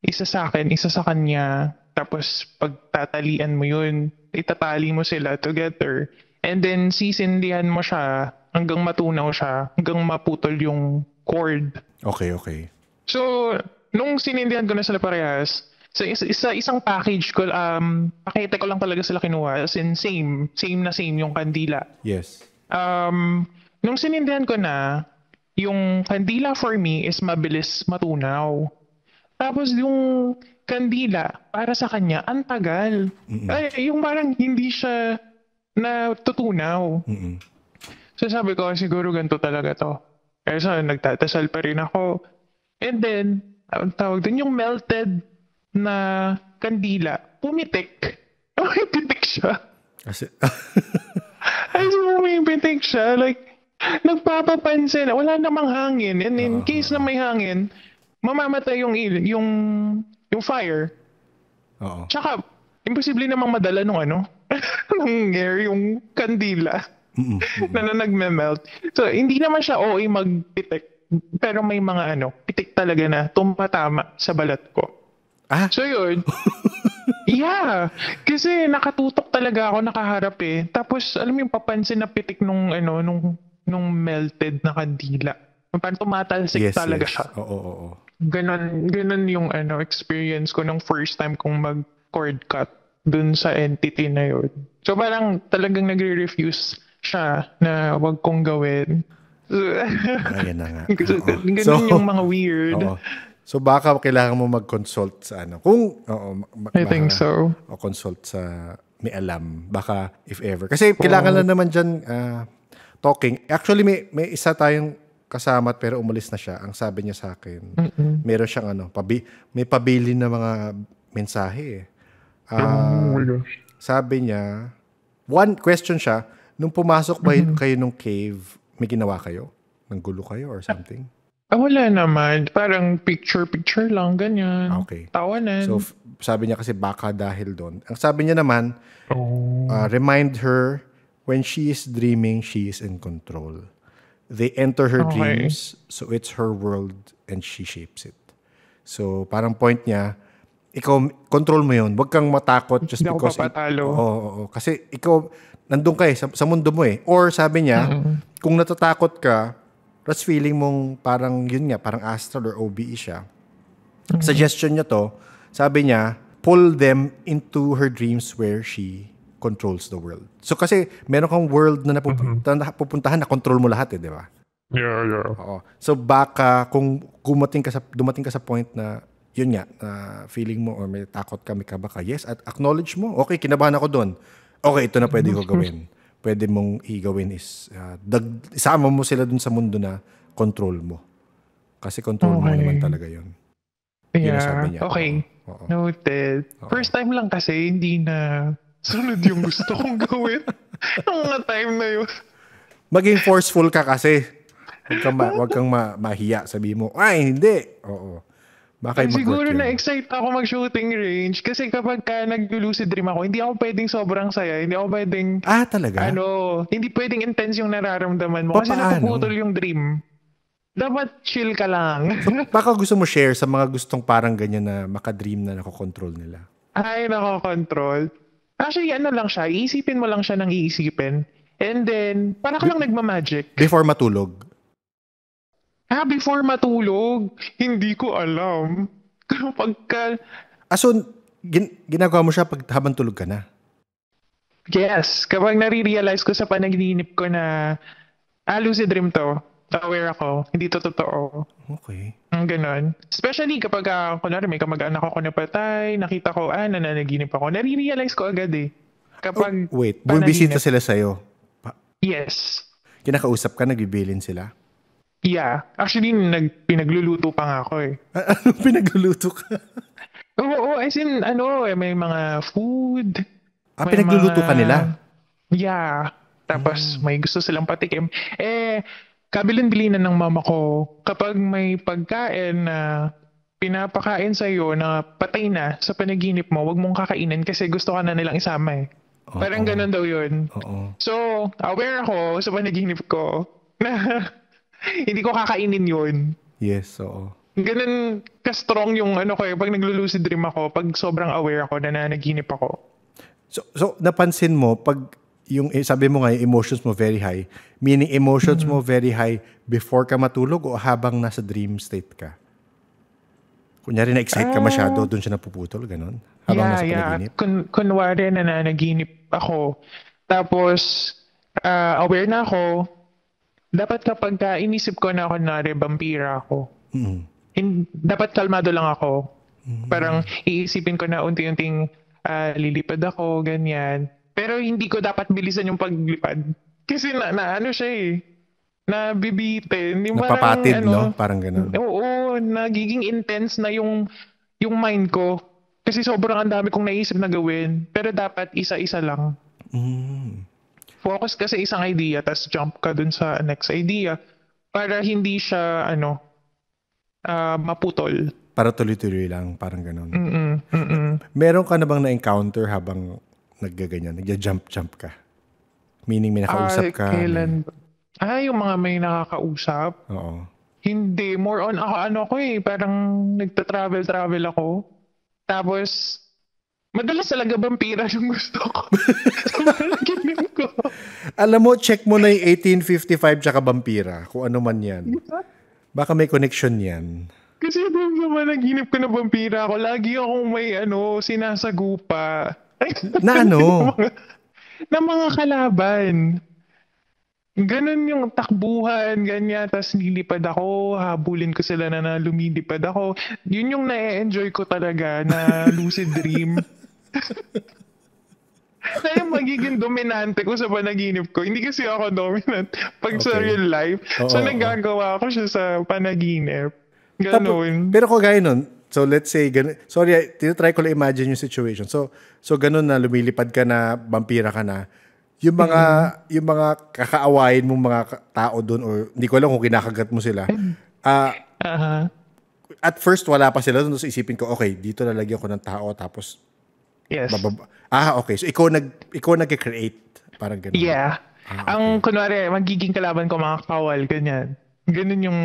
Isa sa akin, isa sa kanya. Tapos, pagtatalian mo yun, itatali mo sila together. And then, sisindihan mo siya hanggang matunaw siya, hanggang maputol yung cord. Okay. So, nung sinindihan ko na sila parehas, sa isang package ko, pakete ko lang talaga sila kinuha. As in, same yung kandila. Yes. Nung sinindihan ko na, yung kandila for me is mabilis matunaw. Tapos yung kandila, para sa kanya, ang tagal. Ay, yung parang hindi siya natutunaw. So sabi ko, siguro ganito talaga to. Kaya so, nagtatasal pa rin ako. And then, ang tawag dun, yung melted na kandila, pumitik. Pumitik siya. Kasi, Ay, pumitik siya. Like, nagpapapansin. Wala namang hangin. And in case na may hangin, mamamatay yung fire. oo. Tsaka, imposible namang madala nung ng air, yung kandila na nagme-melt. So, hindi naman siya OA magpitik. Pero may mga pitik talaga na tumatama sa balat ko. So yun. Yeah. Kasi nakatutok talaga ako, nakaharap eh. Tapos, alam mo yung papansin na pitik nung melted na kandila. Parang tumatalsik talaga siya. Oo. Ganon yung experience ko nung first time kong mag-cord cut. dun sa entity na yun. So parang talagang nagre-refuse siya na wag kong gawin. Ayan na nga. Ganun yung mga weird. Oo. So baka kailangan mo mag-consult sa kung I think so. O consult sa may alam baka if ever. Kasi kailangan lang naman diyan talking. Actually may isa tayong kasama pero umalis na siya. Ang sabi niya sa akin, meron siyang may pabili na mga mensahe. Sabi niya, one question siya, nung pumasok ba kayo nung cave, may ginawa kayo? Nanggulo kayo or something? Wala naman. Parang picture lang, ganyan. Okay. Tawanan. So, sabi niya kasi baka dahil doon. Ang sabi niya naman, remind her, when she is dreaming, she is in control. They enter her dreams, so it's her world and she shapes it. So, parang point niya, ikaw, control mo yun. Huwag kang matakot just Hindi because... ako papatalo. Kasi ikaw, nandun ka sa mundo mo eh. Or sabi niya, kung natatakot ka, that's feeling mong parang yun nga, parang astral or OBE siya. Suggestion niya to, sabi niya, pull them into her dreams where she controls the world. So kasi meron kang world na pupuntahan na control mo lahat di ba? Yeah. Oo. So baka kung dumating ka sa point na yun nga, feeling mo or may takot ka, may kaba ka, yes, at acknowledge mo, okay, kinabahan ako doon. Okay, ito na pwede ko gawin. Pwede mong i-gawin is isama mo sila dun sa mundo na control mo. Kasi control mo naman talaga yun. Yun ang sabi niya. Okay. Oo. Noted. First time lang kasi hindi na sunod yung gusto kong gawin. Ang mga time na yun. Maging forceful ka kasi. Huwag kang mahiya. Sabi mo, ay, hindi. Oo. Baka siguro na-excite ako mag-shooting range kasi kapag nag-lucid dream ako, hindi ako pwedeng sobrang saya. Hindi ako pwedeng... talaga? Hindi pwedeng intense yung nararamdaman mo. Kasi napuputol yung dream. Dapat chill ka lang. So, baka gusto mo share sa mga gustong parang ganyan na makadream na nakokontrol nila. Ay, nakokontrol. Actually, lang siya. Iisipin mo lang siya ng iisipin. And then, parang ka lang nagmamagic. Before matulog? Before matulog? Hindi ko alam. Pagka... So, ginagawa mo siya habang tulog ka na? Yes. Kapag nare-realize ko sa panaginip ko na lucid dream to, aware ako, hindi to totoo. Okay. Ganon. Especially kapag, kunwari may kamag-anak ako na patay, nakita ko, nananaginip ako. Nare-realize ko agad eh. Kapag bumibisita sila sa'yo? Yes. Kinakausap ka, nagbibilin sila? Yeah. Actually, pinagluluto pa nga ako eh. Ano pinagluluto ka? Oo, as in, may mga food. Pinagluluto ka nila? Yeah. Tapos, may gusto silang patikim. Kabilin-bilinan ng mama ko, kapag may pagkain na pinapakain sa'yo na patay na sa panaginip mo, wag mong kakainin kasi gusto ka na nilang isama eh. Parang ganun daw yun. So, aware ako sa panaginip ko na hindi ko kakainin yun. Yes, oo. Ganun ka-strong yung pag naglo-lucid dream ako, pag sobrang aware ako na nanaginip ako. So napansin mo, pag yung sabi mo nga, yung emotions mo very high, meaning emotions mo very high before ka matulog o habang nasa dream state ka? Kunyari na-excite ka masyado, doon siya napuputol, ganun? Habang nasa panaginip? Kunwari na nanaginip ako, tapos aware na ako, dapat kapag inisip ko na kunwari vampira ako, dapat kalmado lang ako. Parang iisipin ko na unti-unting lilipad ako, ganyan. Pero hindi ko dapat bilisan yung paglipad. Kasi siya eh. Nabibitin. Napapatid, no? Parang ganun. Oo, nagiging intense na yung mind ko. Kasi sobrang ang dami kong naisip na gawin. Pero dapat isa-isa lang. Focus ka sa isang idea, tapos jump ka dun sa next idea para hindi siya, maputol. Para tuloy-tuloy lang, parang ganun. Meron ka na bang na-encounter habang nagja-jump ka? Meaning may nakausap ka? Kailan? Yung mga may nakakausap? Oo. Hindi. More on ako parang nagta-travel ako. Tapos, madalas talaga vampira yung gusto ko. Sa panaginip ko. Alam mo, check mo na yung 1855 tsaka vampira. Kung ano man yan. Baka may connection yan. Kasi doon sa panaginip ko na vampira ako, lagi akong may sinasagupa. Na ano? ng mga kalaban. Ganun yung takbuhan, ganyan. Tapos nilipad ako, habulin ko sila na lumilipad ako. Yun yung na-enjoy ko talaga na lucid dream. Na yung magiging dominante ko sa panaginip ko. Hindi kasi ako dominant pag sa Okay. real life. Oo, So oo. nagagawa ko siya sa panaginip. Tapos, Ganun. pero kung gaya nun, so let's say, sorry, tinatry ko lang imagine yung situation. So ganun na, lumilipad ka na, vampira ka na, yung mga kakaawayin mong mga tao doon, or hindi ko alam kung kinakagat mo sila, ah, Aha. at first wala pa sila doon, so isipin ko, okay, dito lalagyan ko ng tao, tapos Yes. okay, so ikaw nag-create, parang ganun. Yeah. Okay. Ang kunwari, magiging kalaban ko mga kawal, ganyan. Ganun yung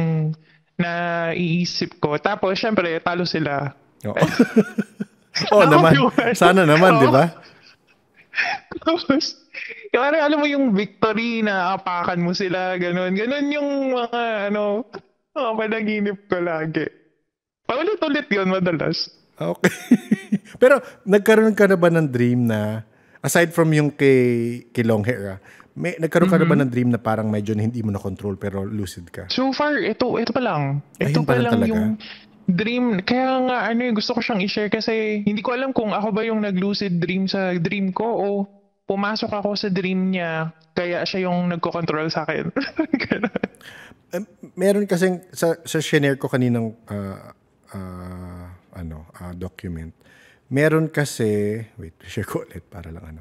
naiisip ko. Tapos, syempre, talo sila. Oo. Oo naman, sana naman, di ba? Tapos, kunwari, alam mo yung victory na apakan mo sila, ganun. Ganun yung mga, mga panaginip ko lagi. Paulit-ulit yun madalas. Okay. Pero nagkaroon ka na ba ng dream na, aside from yung kay long hair, nagkaroon ka na ba ng dream na parang medyo hindi mo na control pero lucid ka? So far, ito pa lang. Ayun Ito pa pa lang lang talaga? yung dream. Kaya nga, gusto ko siyang i-share kasi hindi ko alam kung ako ba yung nag-lucid dream sa dream ko o pumasok ako sa dream niya kaya siya yung nagko-control sa akin. Ganun. Meron kasing, sa shinare ko kaninang document, meron kasi, wait, share ko ulit para lang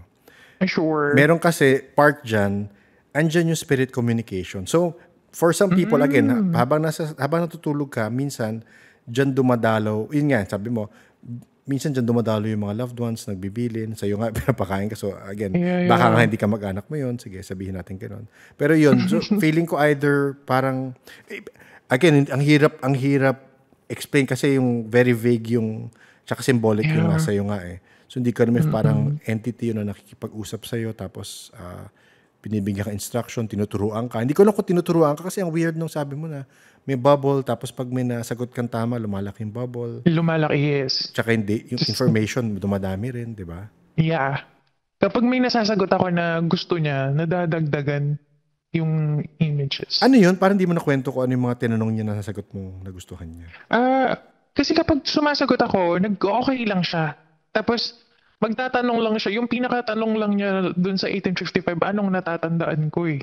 Sure. Meron kasi part dyan, andyan yung spirit communication. So, for some people, again, habang natutulog ka, minsan, dyan dumadalaw, yun nga, sabi mo, minsan dyan dumadalaw yung mga loved ones, nagbibilin, sa'yo nga, pinapakain ka. So, again, Yeah. baka nga hindi ka mag-anak mo yun. Sige, sabihin natin gano'n. Pero yun, so, feeling ko either parang, again, ang hirap explain kasi yung very vague yung, tsaka symbolic yung Yeah. nasa iyo nga eh. So, hindi ka naman parang entity yun na nakikipag-usap sa'yo, tapos binibigyan ka instruction, tinuturuan ka. Hindi ko alam kung tinuturuan ka kasi ang weird nung sabi mo na may bubble, tapos pag may nasagot kang tama, lumalaki yung bubble. Lumalaki, yes. Tsaka hindi, yung information dumadami rin, di ba? Yeah. Kapag may nasasagot ako na gusto niya, nadadagdagan yung images. Ano yun? Parang di mo nakwento kung ano yung mga tinanong niya na nasagot mo nagustuhan niya. Kasi kapag sumasagot ako, nag-okay lang siya. Tapos, magtatanong lang siya. Yung pinakatanong lang niya dun sa 1855, anong natatandaan ko eh.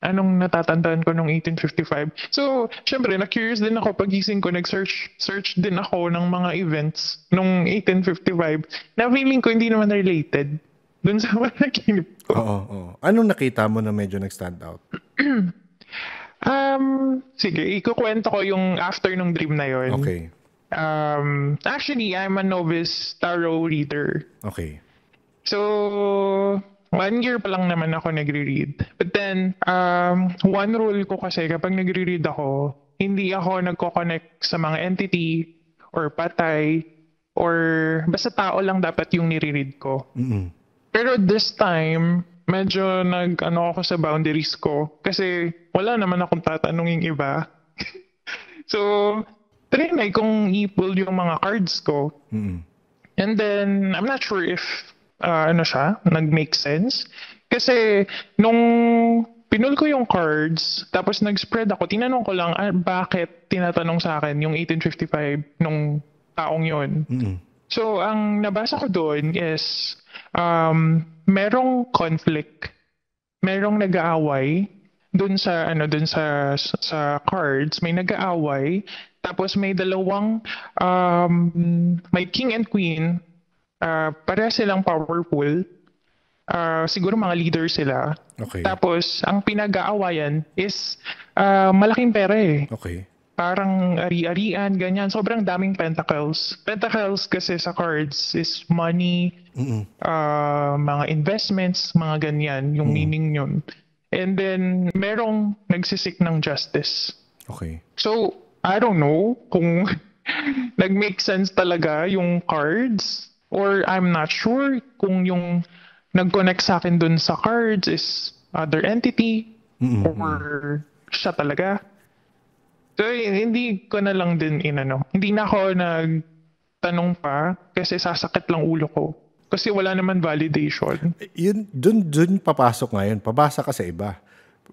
Anong natatandaan ko nung 1855. So, syempre, na-curious din ako. Pagising ko, nag-search din ako ng mga events nung 1855 na feeling ko hindi naman related dun sa panaginip ko. Oo. Anong nakita mo na medyo nag-stand out? Sige, ikukwento ko yung after nung dream na yon. Okay. Actually, I'm a novice tarot reader. Okay. So, 1 year pa lang naman ako nagre-read. But then, one rule ko kasi kapag nagre-read ako, hindi ako nagko-connect sa mga entity or patay or basta tao lang dapat yung nire-read ko. Mm-mm. Pero this time, medyo ako sa boundaries ko kasi wala naman akong tatanunging iba. So, trinay kong i-pull yung mga cards ko. Mm-mm. And then, I'm not sure if nag-make sense. Kasi, nung pinul ko yung cards, tapos nag-spread ako, tinanong ko lang, bakit tinatanong sa akin yung 1855 nung taong yon. Mm-mm. So, ang nabasa ko doon is, merong conflict, merong nag-aaway doon sa cards, may nag-aaway, tapos may dalawang may king and queen, pareha silang powerful, siguro mga leader sila. Okay. Tapos ang pinag-aawayan is malaking pera eh. Okay. Parang ari-arian, ganyan. Sobrang daming pentacles. Pentacles kasi sa cards is money, Mm-mm. mga investments, mga ganyan, yung meaning yun. And then, merong nagsisik ng justice. Okay. So, I don't know kung nag-make sense talaga yung cards or I'm not sure kung yung nag-connect sa akin dun sa cards is other entity or siya talaga. So, hindi ko na lang din Hindi na ako nagtanong pa kasi sasakit lang ulo ko. Kasi wala naman validation. Yun, dun papasok ngayon. Pabasa ka sa iba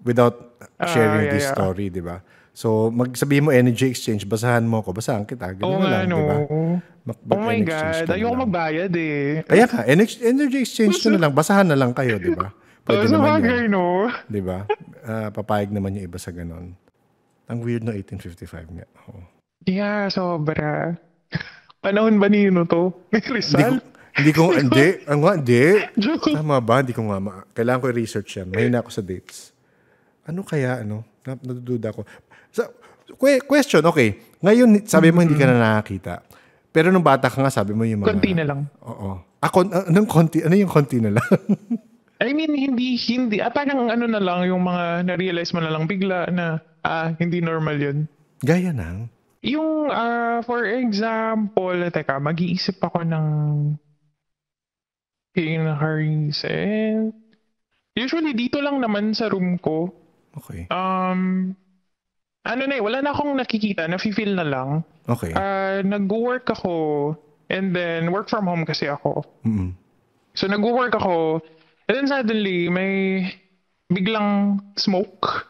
without sharing this Yeah. story, di ba? So, magsabihin mo energy exchange, basahan mo ako, basahan kita. Oo Ganun na nga, lang, no. di ba? Oh my Mag-exchange God. ka na Ayoko lang. magbayad eh. Kaya ka, energy exchange ko na lang, basahan na lang kayo, di ba? Pwede Sa naman bagay, yun. no? Di ba? Papayag naman yung iba sa ganon. Ang weird no 1855 nga. Oo. Yeah, sobra. Panahon ba nino to? May Rizal? Hindi. Joke. Tama ba? Hindi ko nga, kailangan ko i-research yan. Mahina ako sa dates. Ano kaya, natududa ko. Question, okay. Ngayon, sabi mo hindi ka na nakakita. Pero nung bata ka nga, sabi mo yung mga... Konti na lang. Oo. Anong konti? Ano yung konti na lang? I mean, hindi. Parang ano na lang, yung mga na-realize mo na lang bigla na, hindi normal yun. Gaya ng? Yung, for example, teka, mag-iisip ako ng pinaka-recent. Usually, dito lang naman sa room ko. Okay. Wala na akong nakikita, nafe-feel na lang. Okay. Nag-work ako, and then work from home kasi ako. Mm-mm. So, nag-work ako, and then suddenly, may biglang smoke.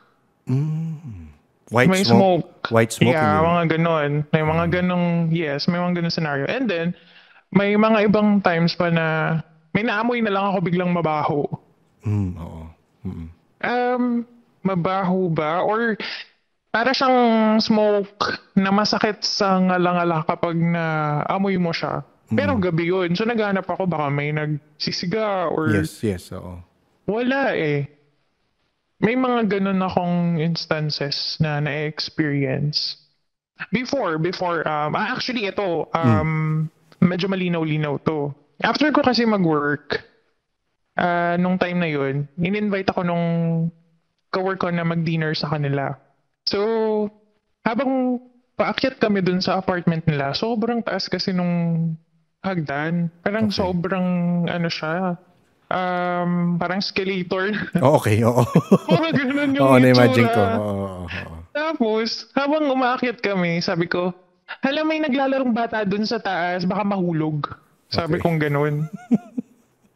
White May smoke. White smoke. Yeah, yun. mga ganon. May mga ganong, yes, may mga ganong scenario. And then, may mga ibang times pa na may naamoy na lang ako biglang mabaho. Oo. Mm-mm. Mabaho ba? Or para siyang smoke na masakit sa ngala-ngala kapag naamoy mo siya. Pero gabi yun. So naghanap ako baka may nagsisiga or Yes, oo. wala eh. May mga ganun akong instances na na-experience. Before, actually ito, medyo malinaw-linaw to. After ko kasi mag-work, nung time na yun, in-invite ako nung ka-work ko na mag-dinner sa kanila. So, habang paakyat kami dun sa apartment nila, sobrang taas kasi nung hagdan. Parang Okay. sobrang, siya, parang escalator. Okay, oo. Parang ganun yung Oo, na-imagine ko. itsura. Oo. Tapos, habang umaakyat kami, sabi ko, hala, may naglalarong bata dun sa taas, baka mahulog. Sabi Okay. kong ganun.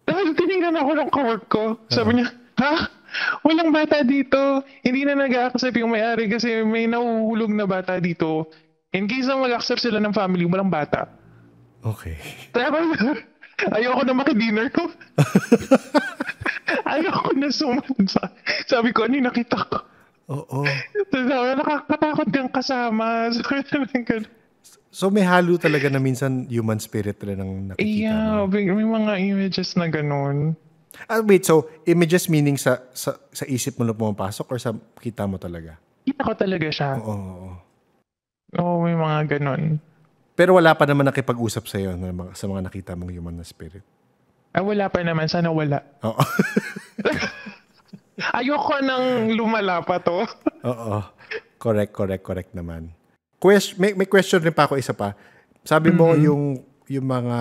Tapos tinignan ako ng kawork ko. Sabi niya, ha? Walang bata dito. Hindi na nag-a-accept yung may-ari kasi may nahuhulog na bata dito. In case na mag-accept sila ng family, walang bata. Okay. Tapos, ayoko na makidinner ko. Ayoko na sumunod sa... Sabi ko, ano yung nakita ko? Oo. Tapos sabi, nakakatakot kang kasama. So may halo talaga na minsan human spirit rin ang nakikita Yeah, mo. may mga images na ganun. Wait, so images meaning sa isip mo na pumapasok or sa kita mo talaga? Kita ko talaga siya. Oo. Oo, may mga ganun. Pero wala pa naman nakipag-usap sa iyo sa mga nakita mong human na spirit. Wala pa naman. Sana wala. Oo. Ayoko nang lumala pa to. Oo. Correct naman. May question rin pa ako, isa pa. Sabi mo yung mga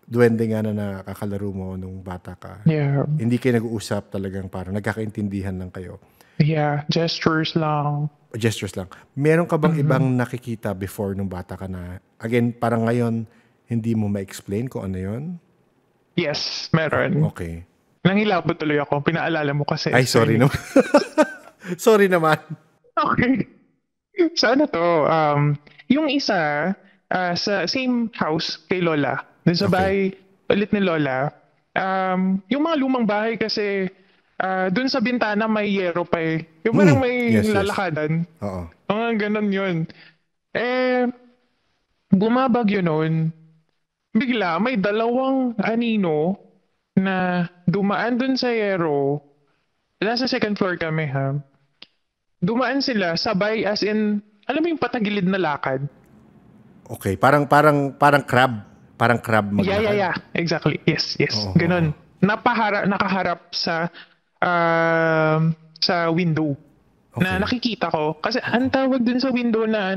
duwende nga na nakakalaro mo nung bata ka. Yeah. Hindi kayo nag-uusap, talagang parang nagkakaintindihan lang kayo. Yeah, gestures lang. Gestures lang. Meron ka bang ibang nakikita before nung bata ka na, again, parang ngayon, hindi mo ma-explain kung ano yun? Yes, meron. Okay. Nangilabot tuloy ako. Pinaalala mo kasi. Ay, sorry naman. Sorry naman. Okay. So ano to? Yung isa, sa same house kay Lola. Dun sa bahay ulit ni Lola. Yung mga lumang bahay kasi dun sa bintana may yero pa eh. Yung parang may Yes. lalakadan. Oo. Mga ganun yun. Bumabagyo nun. Bigla may dalawang anino na dumaan dun sa yero. Nasa second floor kami ha. Dumaan sila sabay as in, alam mo yung patagilid na lakad? Okay. Parang crab. Parang crab maglakad. Yeah. Exactly. Yes. Oo. Ganun. Nakaharap sa window. Okay. Na nakikita ko. Kasi ang tawag dun sa window na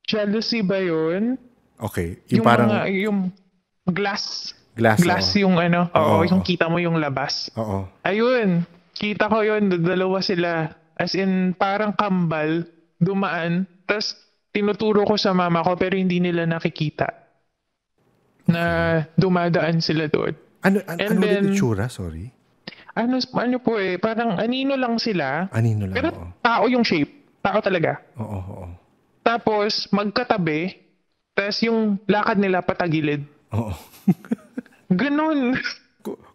jealousy ba yun? Okay. Yung parang... yung glass. Glass, yung Oo. yung kita mo yung labas. Oo. Ayun. Kita ko yun. Dalawa sila. As in, parang kambal. Dumaan. Tapos, tinuturo ko sa mama ko pero hindi nila nakikita. na dumadaan sila doon. Ano And ulit then, itsura? Sorry. ano po parang anino lang sila. Anino lang, Pero oo. tao yung shape. Tao talaga. Oo. Tapos, magkatabi. Tapos yung lakad nila patagilid. Oo. Ganun.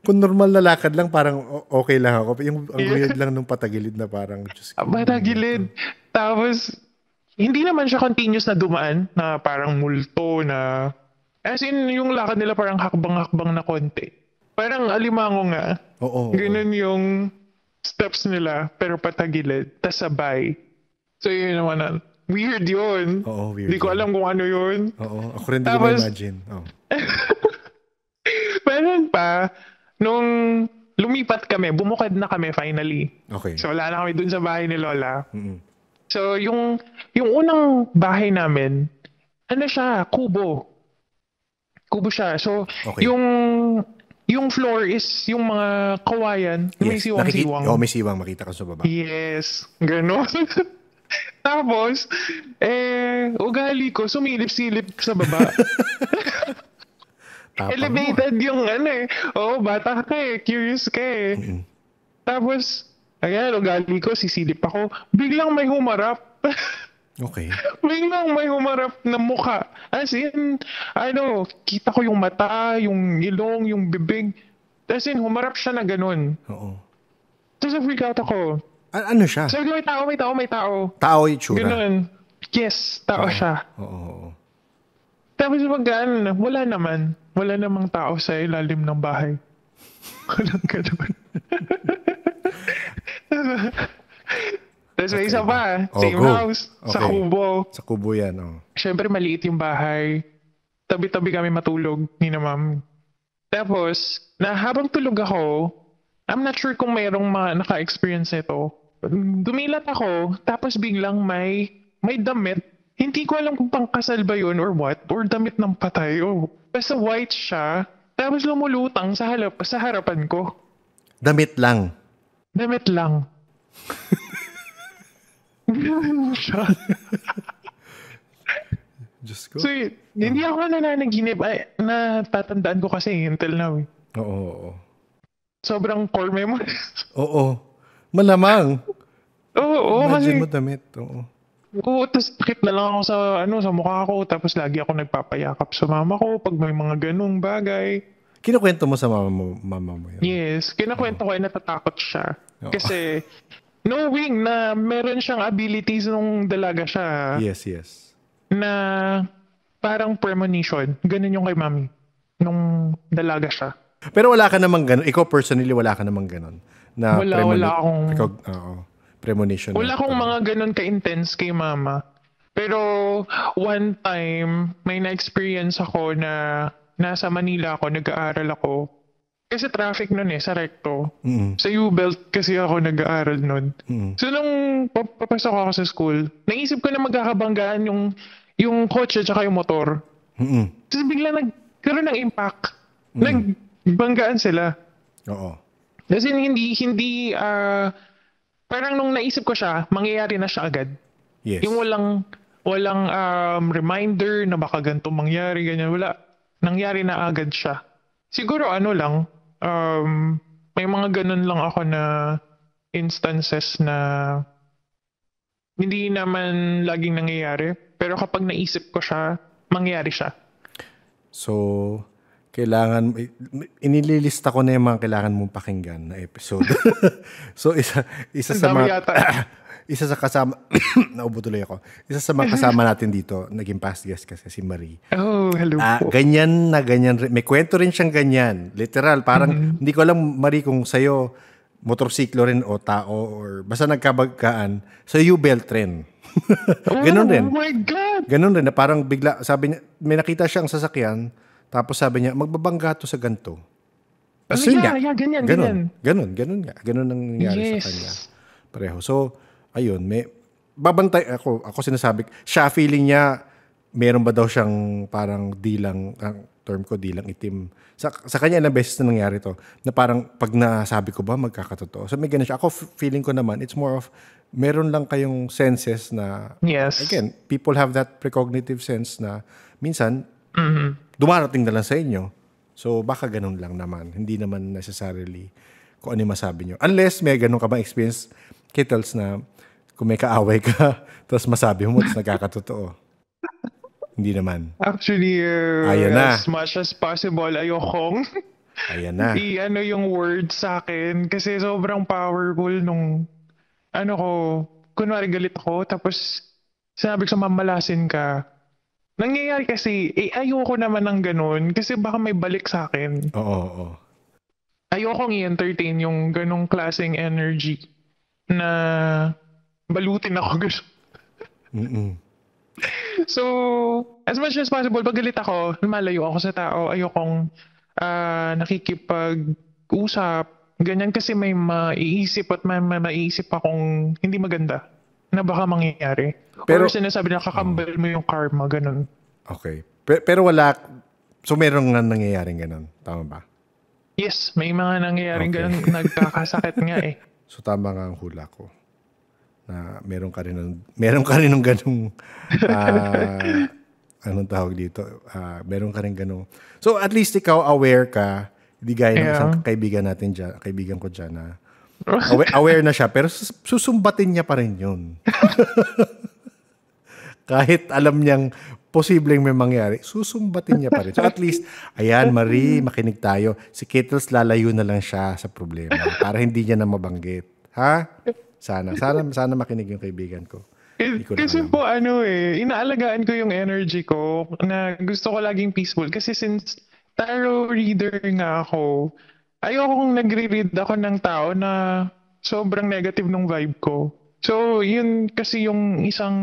Kung normal na lakad lang, parang okay lang ako. Yung ang weird lang nung patagilid na parang, Diyos ko. Patagilid. Tapos, hindi naman siya continuous na dumaan na parang multo na... As in, yung lakad nila parang hakbang-hakbang na konti. Parang alimango nga. Oo. Ganun yung steps nila, pero patagilid. Tas sabay. So yun naman, weird yun. Oo, weird. Hindi ko alam kung ano yun. Oo, ako rin hindi ko Tapos, ma-imagine. Oh. meron pa, nung lumipat kami, bumukad na kami finally. Okay. So wala na kami dun sa bahay ni Lola. Mm-mm. So yung unang bahay namin, ano siya, kubo. Kubo siya. So Okay. yung floor is yung mga kawayan, may siwang-siwang. May siwang, makita ka sa baba. Yes, gano'n. Tapos, ugali ko, sumilip-silip sa baba. Elevated yung bata ka curious ka Tapos, ayan, ugali ko, sisilip ako. Biglang may humarap. Okay. Biglang may humarap na mukha. As in, kita ko yung mata, yung ilong, yung bibig. As in, humarap siya na ganun. Oo. Tapos freak out ako. Ano siya? Sabi ko, may tao. Tao yung tsura. Ganun. Yes, tao siya. Oo. Tapos wala naman. Wala namang tao sa ilalim ng bahay. Walang ganun. Tapos may isa pa. Same house. Sa kubo. Sa kubo yan, Siyempre maliit yung bahay. Tabi-tabi kami matulog ni na ma'am. Tapos, habang tulog ako, I'm not sure kung mayroong mga naka-experience nito. Dumilat ako, tapos biglang may damit. Hindi ko alam kung pangkasal ba yun or what, or damit ng patay. Basta white siya, tapos lumulutang sa harapan ko. Damit lang. Damit lang. Siya. Diyos ko. So, hindi ako nananaginip. Natatandaan ko kasi until now. Oo. Sobrang core memory. Oo. Malamang. Oo, Imagine kasi... mo damit. Oo. Oo, tapos takip na lang ako sa mukha ko. Tapos lagi ako nagpapayakap sa mama ko pag may mga ganung bagay. Kinukwento mo sa mama mo yun? Yes, kinakwento ko ay natatakot siya. Kasi knowing na meron siyang abilities nung dalaga siya. Yes. Na parang premonition. Ganun yung kay mami. Nung dalaga siya. Pero wala ka namang ganun. Ikaw personally, wala ka namang ganun. Na wala akong... premonition. Wala akong mga ganun ka-intense kay mama. Pero one time, may na-experience ako na nasa Manila ako, nag-aaral ako. Kasi traffic nun sa Recto. Mm-hmm. Sa U-Belt kasi ako nag-aaral nun. Mm-hmm. So nung papasok ako sa school, naisip ko na magkakabanggaan yung kotse tsaka yung motor. Mm-hmm. Tapos bigla nagkaroon ng impact. Mm-hmm. Nagbanggaan sila. Oo. Kasi hindi parang nung naisip ko siya, mangyayari na siya agad. Yes. Yung walang reminder na baka ganito mangyari, ganyan. Wala. Nangyari na agad siya. Siguro lang, may mga ganun lang ako na instances na hindi naman laging nangyayari. Pero kapag naisip ko siya, mangyayari siya. So, kailangan, inililista ko na yung mga kailangan mong pakinggan na episode. So, isa sa mga, isa sa kasama, naubo tuloy ako. Isa sa mga kasama natin dito, naging past guest kasi si Marie. Oh, hello po. Ganyan na ganyan. May kwento rin siyang ganyan. Literal, parang, hindi ko alam, Marie, kung sa'yo, motorsiklo rin o tao, or basta nagkabagkaan, sa U-belt rin. Ganun rin. Oh my God! Ganun rin, na parang bigla, sabi niya, may nakita siyang sasakyan, tapos sabi niya, magbabangga to sa ganito. Ganyan. Ganun nga. Ganun ang nangyari sa kanya. Pareho. So, ayun, babantay ako sinasabi, siya feeling niya, meron ba daw siyang parang dilang, ang term ko, dilang itim. Sa kanya, ilang beses na nangyari to, na parang pag nasabi ko ba, magkakatotoo. So, may ganun siya. Ako, feeling ko naman, it's more of, meron lang kayong senses na, yes. Again, people have that precognitive sense na, minsan, dumarating na lang sa inyo. So, baka ganun lang naman. Hindi naman necessarily kung ano yung masabi nyo. Unless may ganun ka bang experience, Kittles, na kung may kaaway ka, tapos masabi mo, tapos nagkakatotoo. Hindi naman. Actually, Ayan na. as much as possible, ayokong Ayan na. i-ano yung word sa akin. Kasi sobrang powerful nung, ano ko, kunwari galit ako, tapos sinabi ko mamalasin ka. Nangyayari kasi, ayoko naman ng ganun kasi baka may balik sa akin. Oo. Ayokong i-entertain yung ganong klaseng energy na balutin ako. Mm-mm. So, as much as possible, pag galit ako, lumalayo ako sa tao. Ayokong nakikipag-usap. Ganyan kasi may maiisip at may maiisip akong hindi maganda na baka mangyayari. Pero- Or sinasabi na kakambal mo yung karma, ganun. Okay. Pero wala, so meron nga nangyayaring ganun. Tama ba? Yes, may mga nangyayaring Okay. ganun, nagkakasakit nga eh. So tama nga ang hula ko. Na meron ka rin ng ganung anong tawag dito? Meron ka rin ganung. So at least ikaw aware ka, hindi gaya ng Yeah. isang kaibigan natin dyan, kaibigan ko dyan na aware na siya, pero susumbatin niya pa rin yun. Kahit alam niyang posibleng may mangyari, susumbatin niya pa rin. So at least, ayan, Marie, makinig tayo. Si Kittles lalayo na lang siya sa problema para hindi niya na mabanggit. Ha? Sana makinig yung kaibigan ko. Hindi ko na Kasi alam. po inaalagaan ko yung energy ko na gusto ko laging peaceful. Kasi since tarot reader nga ako, ayokong nagre-read ako ng tao na sobrang negative ng vibe ko. So, yun kasi yung isang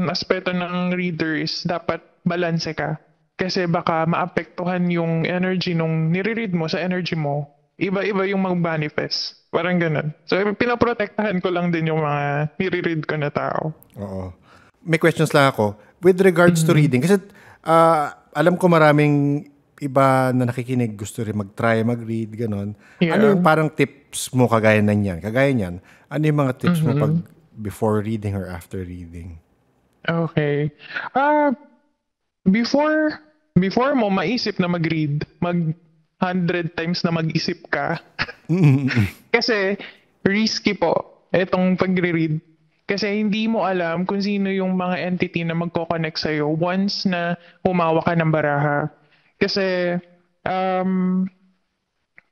aspeto ng reader is dapat balanse ka. Kasi baka maapektuhan yung energy nung nire-read mo sa energy mo. Iba-iba yung mag-manifest. Parang ganun. So, pinaprotektahan ko lang din yung mga nire-read ko na tao. Oo. May questions lang ako. With regards to reading, kasi alam ko maraming iba na nakikinig, gusto rin mag-try, mag-read, ganon. Yeah. Ano yung parang tips mo kagaya niyan? Ano yung mga tips mo pag before reading or after reading? Okay. Before mo maisip na mag-read, 100 times na mag-isip ka. Kasi risky po itong pagre-read. Kasi hindi mo alam kung sino yung mga entity na magko-connect sa'yo once na humawa ka ng baraha. Kasi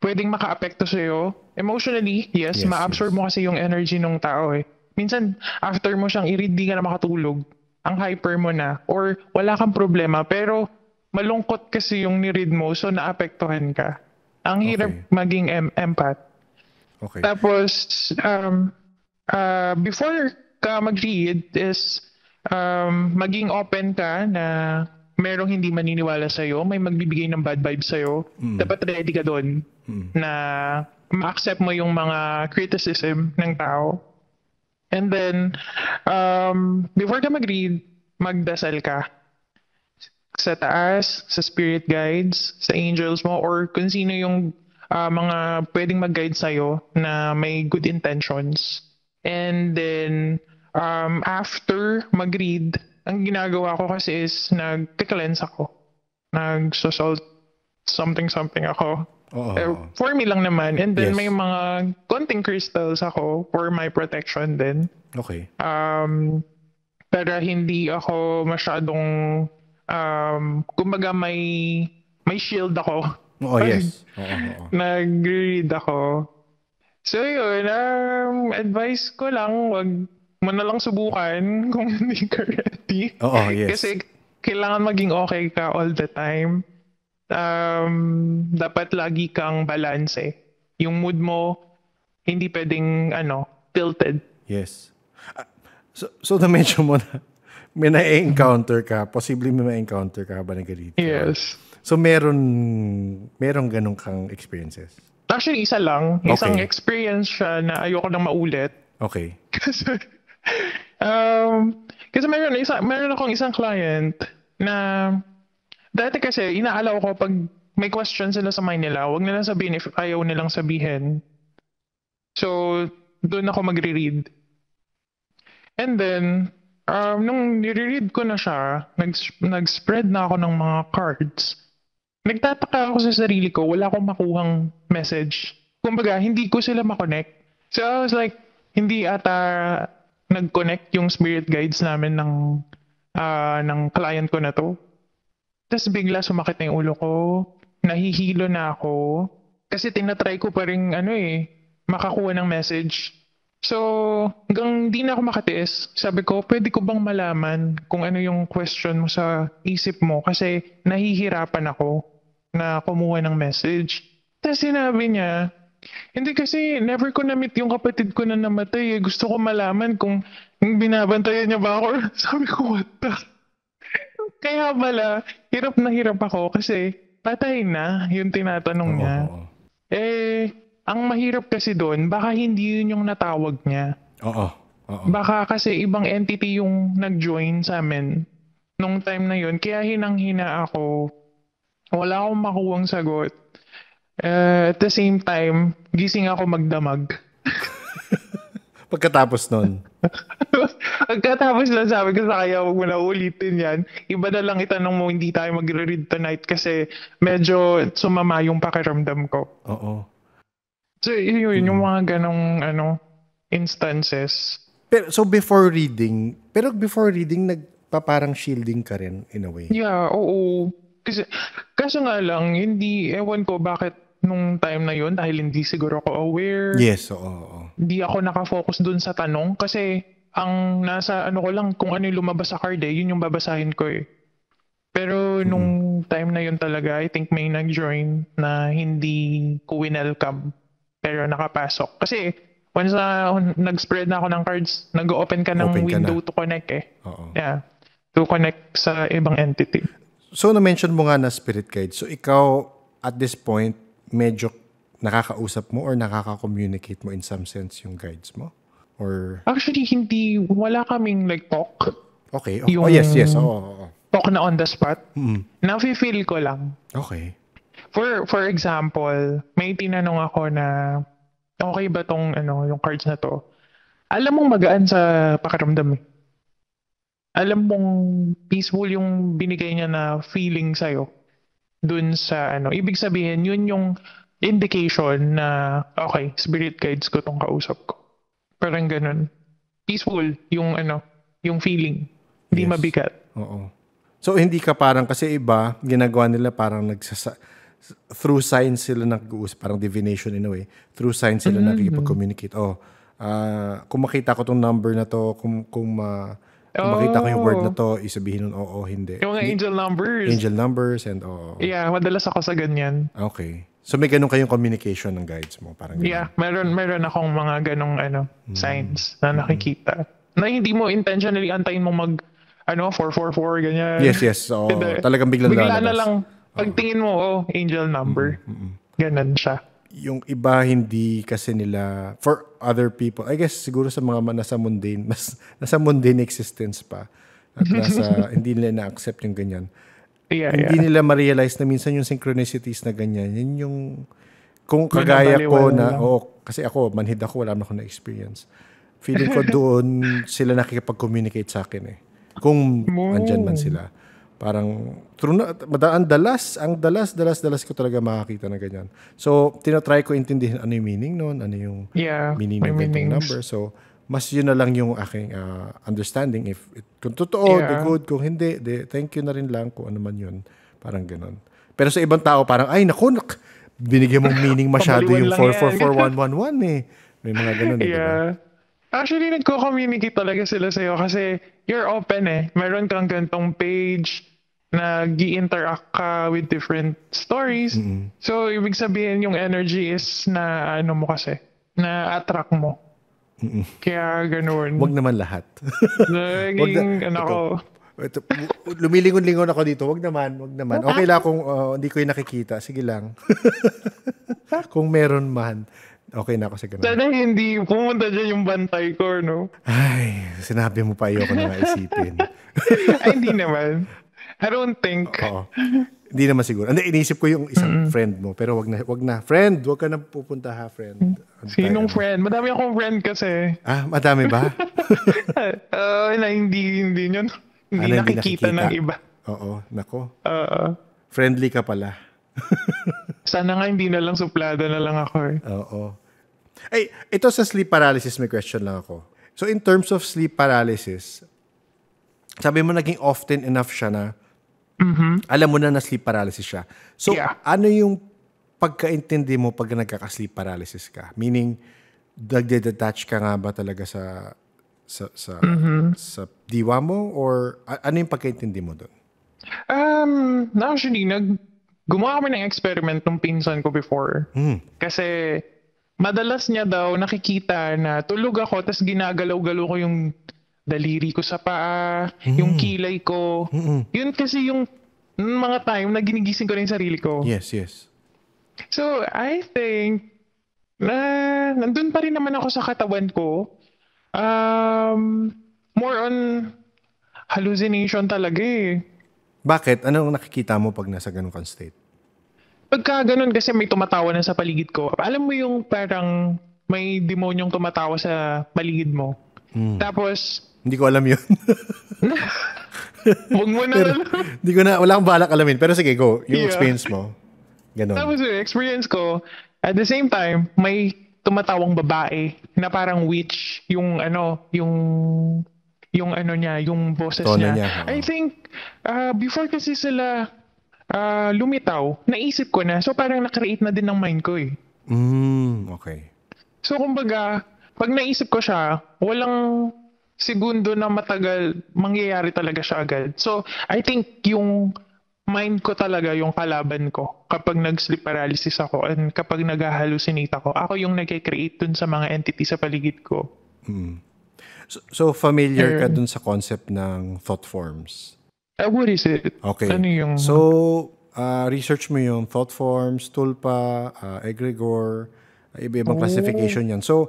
pwedeng maka-apekto sa'yo. Emotionally, yes, Yes, ma-absorb mo kasi yung energy ng tao eh. Minsan, after mo siyang i-read, di ka na makatulog. Ang hyper mo na. Or wala kang problema, pero malungkot kasi yung ni-read mo, so naapektuhan ka. Ang hirap Okay. maging empath. Okay. Tapos, before ka mag-read is maging open ka na merong hindi maniniwala sa'yo, may magbibigay ng bad vibes sa'yo. Dapat ready ka doon na ma-accept mo yung mga criticism ng tao. And then, before ka mag-read, magdasal ka sa taas, sa spirit guides, sa angels mo, or kung sino yung mga pwedeng mag-guide sa'yo na may good intentions. And then, after mag-read, ang ginagawa ko kasi is nag-cleanse ako. Nag-salt something ako. Oo. For me lang naman. And then Yes. may mga konting crystals ako for my protection din. Okay. Pero hindi ako masyadong kumbaga may shield ako. Oo, yes. Oo. Nag-read ako. So yun, advice ko lang, wag mo na lang subukan kung hindi ka ready. Oo, yes. Kasi kailangan maging okay ka all the time. Dapat lagi kang balanse. Yung mood mo, hindi pwedeng tilted. Yes. So na-mention mo na may na-encounter ka, posibleng may ma-encounter ka habang nag-read ka. Yes. So merong ganun kang experiences. Actually, isa lang. Isang Okay. experience siya na ayoko nang maulit. Okay. Kasi, kasi meron akong isang client na dati kasi inaalaw ko pag may question sila sa mind nila, wag nilang sabihin if ayaw nilang sabihin. So, doon ako magre-read. And then, nung nire-read ko na siya, nag-spread na ako ng mga cards. Nagtataka ako sa sarili ko, wala akong makuhang message. Kumbaga, hindi ko sila makonect. So I was like, hindi ata nag-connect yung spirit guides namin ng client ko na to. Tapos bigla sumakit na yung ulo ko, nahihilo na ako. Kasi tinatry ko pa rin makakuha ng message. So, hanggang di na ako makatiis, sabi ko, pwede ko bang malaman kung ano yung question mo sa isip mo? Kasi nahihirapan ako na kumuha ng message. Tapos sinabi niya, hindi kasi never ko na-meet yung kapatid ko na namatay. Gusto ko malaman kung binabantayan niya ba ako. Sabi ko, what the? Kaya pala, hirap na hirap ako kasi patay na yung tinatanong Oo, niya. oo. Ang mahirap kasi doon, baka hindi yun yung natawag niya. Oo, oo. Baka kasi ibang entity yung nag-join sa amin nung time na yun. Kaya hinang-hina ako. Wala akong makuwang sagot. At the same time, gising ako magdamag. Pagkatapos nun. Pagkatapos lang sabi ko sa kanya, huwag mo na ulitin yan. Iba na lang itanong mo, hindi tayo magre-read tonight kasi medyo sumama yung pakiramdam ko. Oo. So, yun yung mga ganong instances. Pero before reading, nagpaparang shielding ka rin in a way. Yeah, oo. Kaso nga lang, ewan ko bakit nung time na yun, dahil hindi siguro ako aware. Yes, oo. Hindi ako nakafocus dun sa tanong kasi ang nasa ko lang, kung ano yung lumabas sa card yun yung babasahin ko eh. Pero nung time na yun talaga, I think may nag-join na hindi ko winelcome pero nakapasok. Kasi once nag-spread na ako ng cards, nag-open ka ng window to connect eh. Oo. Yeah. To connect sa ibang entity. So, na-mention mo nga na spirit guide. So, ikaw, at this point, medyo nakakausap mo or nakaka-communicate mo in some sense yung guides mo? Or... Actually, wala kaming like talk. Okay. Yung- Yes. Oo. Talk na on the spot. Mm. Nafe-feel ko lang. Okay. For example, may tinanong ako na, okay ba tong yung cards na to? Alam mong magaan sa pakiramdam eh. Alam mong peaceful yung binigay niya na feeling sa'yo. Dun sa ibig sabihin, yun yung indication na, okay, spirit guides ko tong kausap ko. Parang ganun. Peaceful yung yung feeling. Hindi Yes. mabigat. Oo. So, hindi ka parang, kasi iba, ginagawa nila parang through signs sila nag-uusap, parang divination in a way. Through signs sila nakikipag-communicate. Kung makita ko tong number na to, kung makita ko yung word na to, isabihin nun, oo, hindi. Yung mga angel numbers. Angel numbers and oo. Yeah, madalas ako sa ganyan. Okay. So, may ganun kayong communication ng guides mo? Parang ganun. Yeah, meron akong mga ganong signs na nakikita. Na hindi mo intentionally antayin mo 444 ganyan. Yes. Oo. Hindi. Talagang biglang Bigla na lalabas. lang. Pagtingin mo, angel number. Ganon siya. Yung iba hindi kasi nila, for other people, I guess siguro sa mga nasa mundane existence pa, at hindi nila na-accept yung ganyan. Yeah, Hindi nila ma-realize na minsan yung synchronicities na ganyan, yun yung, kung kagaya ko na, kasi ako, manhid ako, wala na ako na-experience. Feeling ko doon sila nakikipag-communicate sa akin eh. Kung andyan man sila. Parang, ang dalas ko talaga makakita na ganyan. So, tinatry ko intindihin ano yung meaning nun, ano yung meaning ng ganitong number. So, mas yun na lang yung aking understanding. Kung totoo, good. Kung hindi, thank you na rin lang kung ano man yun. Parang ganun. Pero sa ibang tao, parang, ay, binigyan mong meaning masyado yung 444111 eh. May mga ganun eh, diba? Actually, nagko-communicate talaga sila sa'yo kasi you're open eh. Meron kang gantong page, nag-i-interact ka with different stories. So, ibig sabihin yung energy is na mo kasi, na-attract mo. Kaya ganun. Wag naman lahat. Lumilingon-lingon ako dito. Wag naman. Okay lang kung hindi ko yung nakikita. Sige lang. Kung meron man. Okay na ako sa ganun. Sana hindi pumunta dyan yung bantay ko, no? Ay, sinabi mo pa ayoko na nga isipin. Ay, hindi naman. I don't think. Oo. Hindi naman siguro. Inisip ko yung isang friend mo. Pero wag na. Friend, wag ka na pupunta ha, friend. Sinong friend? Madami akong friend kasi. Madami ba? Na hindi nyo, hindi Ano, hindi nakikita nakikita. ng iba. Oo, nako. Oo. Friendly ka pala. Sana nga hindi na lang suplada na lang ako eh. Oo. Ay, ito sa sleep paralysis, may question lang ako. So in terms of sleep paralysis, sabi mo naging often enough siya na alam mo na sleep paralysis siya. So Yeah. ano yung pagkaintindi mo pag nagkaka-sleep paralysis ka? Meaning, nagde-detach ka nga ba talaga sa diwa mo? Or ano yung pagkaintindi mo doon? Actually, gumawa kami ng experiment nung pinsan ko before. Kasi madalas niya daw nakikita na tulog ako tapos ginagalaw-galaw ko yung daliri ko sa paa, yung kilay ko. Yun kasi yung mga time na ginigising ko rin yung sarili ko. Yes, yes. So, I think na nandun pa rin naman ako sa katawan ko. More on hallucination talaga eh. Bakit? Anong nakikita mo pag nasa ganun kang state? Pagka ganun kasi may tumatawa na sa paligid ko. Alam mo yung parang may demonyong tumatawa sa paligid mo. Tapos, Hindi ko alam yun. wag mo na Pero, hindi ko na, wala akong balak alamin. Pero sige, go. Yung Yeah. experience mo. Ganun. Tapos yung experience ko, at the same time, may tumatawang babae na parang witch, yung ano niya, yung boses Tono niya. niya, oo. I think, before kasi sila lumitaw, naisip ko na. So parang nakreate na din ng mind ko eh. Okay. So kumbaga, pag naisip ko siya, walang segundo na matagal, mangyayari talaga siya agad. So I think yung mind ko talaga yung kalaban ko kapag nag-sleep paralysis ako and kapag nag-hallucinate ako yung nag-create dun sa mga entity sa paligid ko. So familiar ka dun sa concept ng thought forms? What is it? Okay. Ano yung... So, research mo yung thought forms, tulpa, egregore, iba-ibang classification yan. So,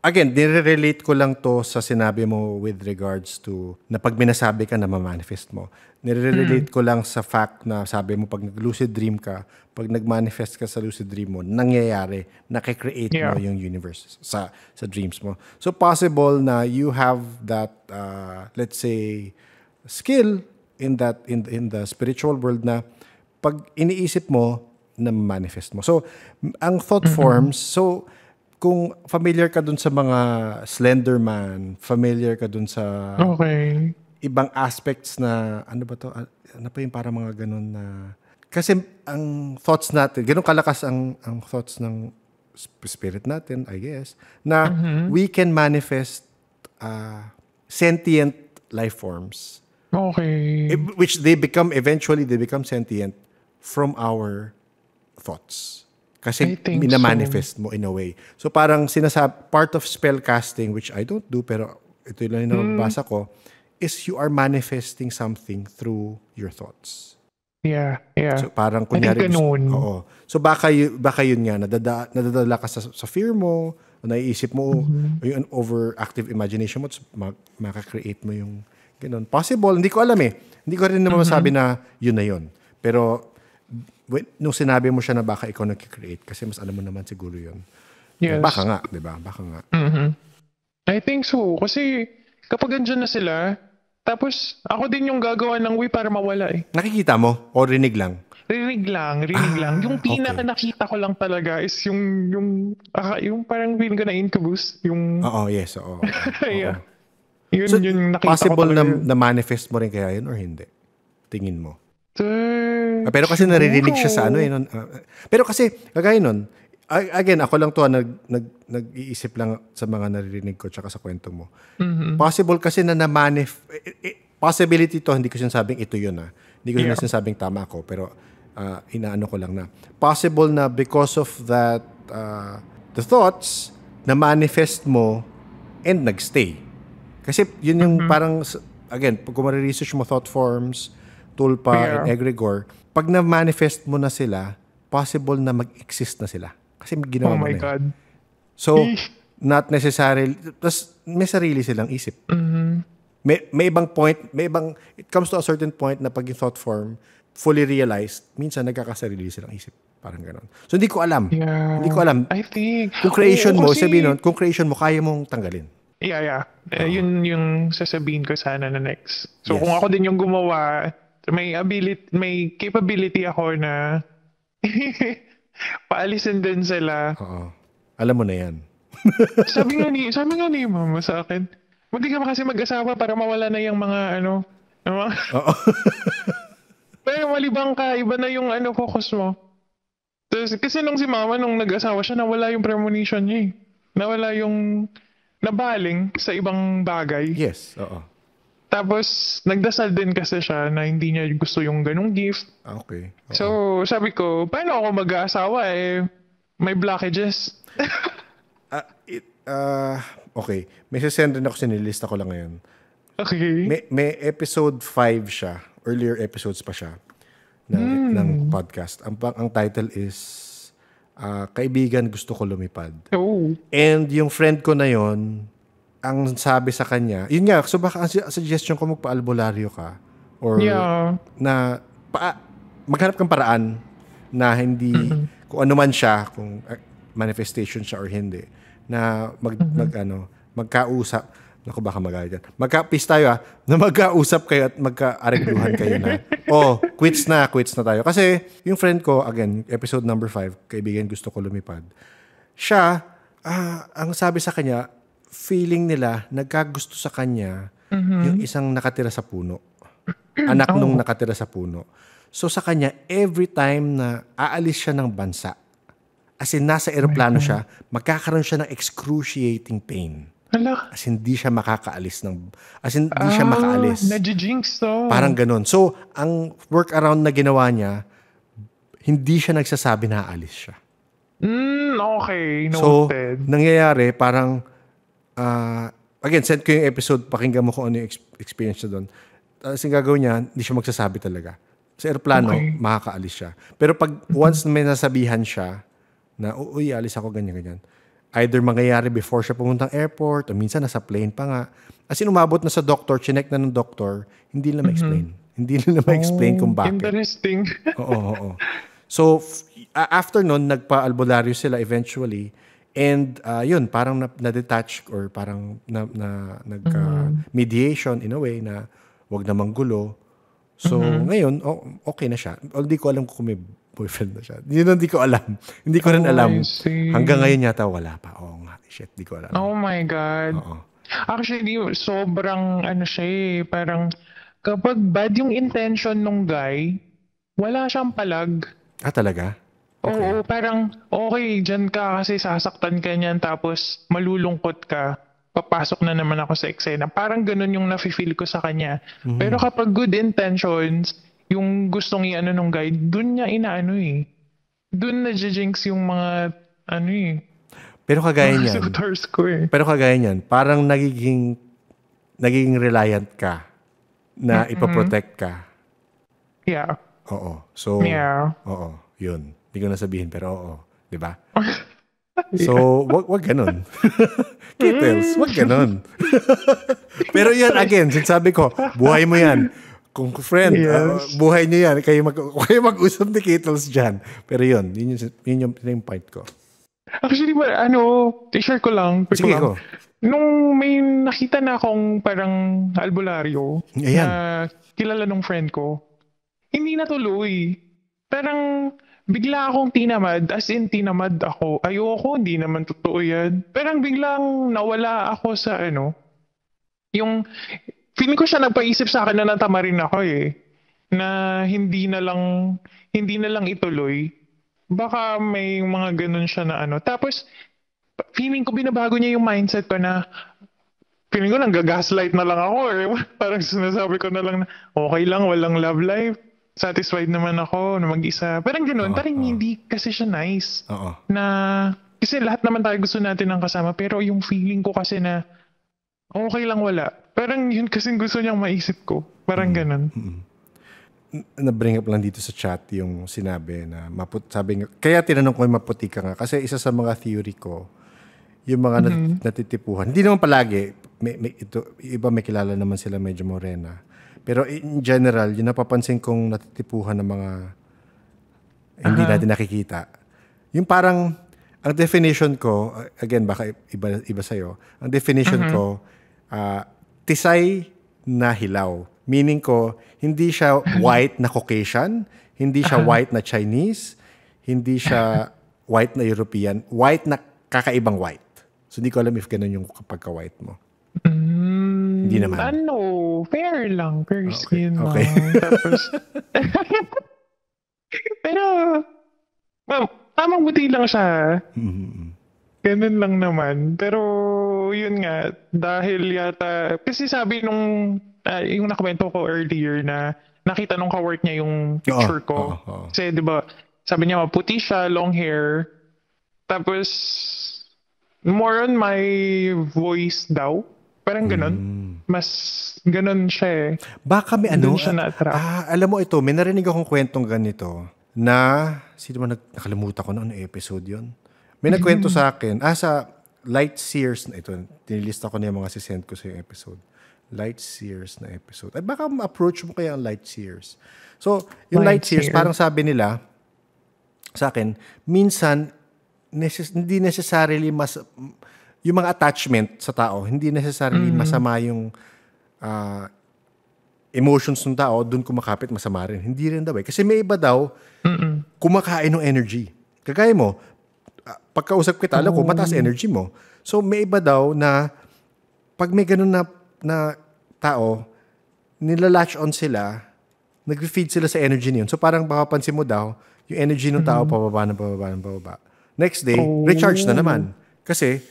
again, nire-relate ko lang to sa sinabi mo with regards to na pag minasabi ka na ma-manifest mo. Nire-relate ko lang sa fact na sabi mo pag nag-lucid dream ka, pag nag-manifest ka sa lucid dream mo, nangyayari, nakikreate mo yung universe sa dreams mo. So, possible na you have that, let's say, skill in the spiritual world na pag iniisip mo na manifest mo. So ang thought forms, so kung familiar ka dun sa mga Slenderman, familiar ka dun sa Okay. ibang aspects na ano ba to? Ano pa yung para mga ganun na kasi ang thoughts natin, ganun kalakas ang thoughts ng spirit natin, I guess, na we can manifest sentient life forms. Okay. Which eventually they become sentient from our thoughts. Kasi I think minamanifest mo in a way. So parang part of spell casting, which I don't do, pero ito lang yung nabasa ko, is you are manifesting something through your thoughts. Yeah. So parang kunyari, ganun. oo. So baka yun nga, nadadala ka sa fear mo, naiisip mo, yung overactive imagination mo, makakreate mo yung ganun. Possible, hindi ko alam eh. Hindi ko rin naman masabi na yun na yun. Pero, nung sinabi mo siya na baka ikaw nag-create, kasi mas alam mo naman siguro yun. Yes. Baka nga, di ba? Baka nga. I think so. Kasi kapag andyan na sila, tapos ako din yung gagawa ng way para mawala eh. Nakikita mo? O rinig lang? Rinig lang. Yung pinaka nakita ko lang talaga is yung parang feeling ko na incubus. Yung, Oo, yes. Oo. yeah. Yun, So, yung nakita possible ko talaga. na manifest mo rin kaya yun or hindi? Tingin mo? Pero kasi Siguro. naririnig siya sa ano eh. Pero kasi, kagaya nun, again, ako lang to nag-iisip lang sa mga naririnig ko tsaka sa kwento mo. Possible kasi na possibility to, hindi ko sinasabing ito yun Hindi ko sinasabing tama ako, pero inaano ko lang na. Possible na because of that, the thoughts na manifest mo and nagstay. Kasi yun yung parang, again, pag research mo thought forms, tulpa, and egregore, pag na-manifest mo na sila, possible na mag-exist na sila. Kasi ginawa Oh mo my na God. So, not necessarily, tas may sarili silang isip. May ibang point, it comes to a certain point na pag yung thought form, fully realized, minsan nagkakasarili silang isip. Parang gano'n. So, hindi ko alam. Yeah. Hindi ko alam. I think. Kung creation mo, kasi, sabihin nun, kung creation mo, kaya mong tanggalin. Yeah. Yun yung sasabihin ko sana na next. So Yes. kung ako din yung gumawa, may capability ako na paalisin din sila. Oo. Alam mo na yan. Sabi nga ni mama sa akin, hindi ka kasi mag-asawa para mawala na yung mga yung mga, Oo. pero malibang ka, iba na yung focus mo. Tapos, kasi nung si mama, nung nag-asawa siya, nawala yung premonition niya eh. Nawala yung nabaling sa ibang bagay. Yes. Oo. Tapos, nagdasal din kasi siya na hindi niya gusto yung ganong gift. Okay. Oo. So, sabi ko, paano ako mag-aasawa eh? May blockages. Okay. May sasend rin ako, sinilista ko lang ngayon. Okay. May episode 5 siya. Earlier episodes pa siya ng podcast. Ang title is Kaibigan Gusto Ko Lumipad. Oh. And yung friend ko na yon, ang sabi sa kanya, yun nga, so baka ang suggestion ko magpa-albularyo ka or Yeah. na maghanap kang paraan na hindi kung ano man siya, kung manifestation siya or hindi, na magkausap. Naku, baka magalit yan. Peace tayo na magkausap kayo at magka-aregluhan kayo na. Quits na tayo. Kasi yung friend ko, again, episode number 5, Kaibigan Gusto Ko Lumipad, siya, ang sabi sa kanya, feeling nila, nagkagusto sa kanya yung isang nakatira sa puno. Anak nung nakatira sa puno. So sa kanya, every time na aalis siya ng bansa, as in nasa eroplano siya, magkakaroon siya ng excruciating pain. Hala. As in, hindi siya makakaalis. Nadjijinx to. Parang ganun. So, ang workaround na ginawa niya, hindi siya nagsasabi na aalis siya. Okay. So, Noted. nangyayari, parang, again, send ko yung episode, pakinggan mo kung ano yung experience niya doon. As in, gagawin niya, hindi siya magsasabi talaga. Sa aeroplano, makakaalis siya. Pero pag once na may nasabihan siya, na, uy, alis ako, ganyan. Either mangyayari before siya pumuntang airport, o minsan nasa plane pa nga. As in, umabot na sa doctor, chinek na ng doctor, hindi nila ma-explain. Hindi nila ma-explain kung bakit. Interesting. Oo. So, after nun, nagpa-albularyo sila eventually. And yun, parang na-detach or parang nagka-mediation in a way na wag namang gulo. So, ngayon, okay na siya. Hindi ko alam kung may boyfriend na siya. Yun hindi ko alam. Hindi ko rin alam. Hanggang ngayon yata wala pa. Oo nga. Shit, hindi ko alam. Oh my God. Oo. Actually, sobrang siya eh. Parang kapag bad yung intention nung guy, wala siyang palag. Talaga? Oo, parang okay, dyan ka kasi sasaktan ka niyan tapos malulungkot ka. Papasok na naman ako sa eksena. Parang ganun yung nafe-feel ko sa kanya. Pero kapag good intentions, yung gustong nung guy, dun niya eh. Dun na-jinx yung mga Pero kagaya niyan. suitors ko eh. Pero kagaya niyan, parang nagiging reliant ka na ipaprotect ka. Yeah. Oo. So, Yeah. oo. Yun. Hindi ko nasabihin, pero oo. Di ba? So, wag ganun. Kittles, wag ganun. Pero yan, again, sinasabi ko, buhay mo yan. Kung friend, Yes. buhay niyo yan. Kayo mag-usap ni Kittles dyan. Pero yun yung point ko. Actually, t-shirt ko lang. Sige ko. Nung may nakita na akong parang albularyo Ayan. na kilala nung friend ko, hindi natuloy. Parang bigla akong tinamad, as in tinamad ako. Ayoko, hindi naman totoo yan. Parang biglang nawala ako sa yung feeling ko siya nagpaisip sa akin na natama rin ako eh. Na hindi na lang ituloy. Baka may mga ganun siya na Tapos, feeling ko binabago niya yung mindset ko na feeling ko nang-gaslight na lang ako eh. Parang sinasabi ko na lang na okay lang, walang love life. Satisfied naman ako na mag-isa. Parang ganun. Parang hindi kasi siya nice. Oo. Na, kasi lahat naman tayo gusto natin ng kasama. Pero yung feeling ko kasi na okay lang wala. Parang yun kasi gusto niyang maisip ko. Parang ganun. Na-bring up lang dito sa chat yung sinabi na sabi nga, kaya tinanong ko yung maputi ka nga. Kasi isa sa mga theory ko, yung mga natitipuhan. Hindi naman palagi. Iba may kilala naman sila medyo morena. Pero in general, yung napapansin kong natitipuhan ng mga hindi natin nakikita. Yung parang Ang definition ko, again, baka iba sa'yo, ang definition ko, tisay na hilaw. Meaning ko, hindi siya white na Caucasian, hindi siya white na Chinese, hindi siya white na European, white na kakaibang white. So, hindi ko alam if ganun yung pagka-white mo. Hindi naman. Ano, fair lang. Fair skin lang. Okay. Tapos, pero, tamang buti lang siya. Ganun lang naman. Pero, yun nga, dahil yata, kasi sabi nung, yung nakwento ko earlier na nakita nung ka-work niya yung picture ko. Kasi, di ba, sabi niya, maputi siya, long hair. Tapos, more on my voice daw. Parang ganun. Mas ganun siya eh. Baka may ano, siya na-attract. alam mo ito, may narinig akong kwentong ganito na, sino ba nakalimutan ko na ano episode yun? May nagkwento sa akin, sa Light Sears na ito, tinilista ko na yung mga sisend ko sa yung episode. Light Sears na episode. Ay baka ma-approach mo kaya ang Light Sears. So, yung Light Sears, parang sabi nila sa akin, minsan, hindi necessarily yung mga attachment sa tao, hindi necessarily masama yung emotions ng tao, dun kumakapit, masama rin. Hindi rin daw eh. Kasi may iba daw, kumakain ng energy. Kagaya mo, pagkausap kita, alam ko, mataas energy mo. So, may iba daw na, pag may ganun na tao, nilalatch on sila, nag-feed sila sa energy niyon. So, parang papapansin mo daw, yung energy ng tao, pababa. Next day, recharge na naman. Kasi,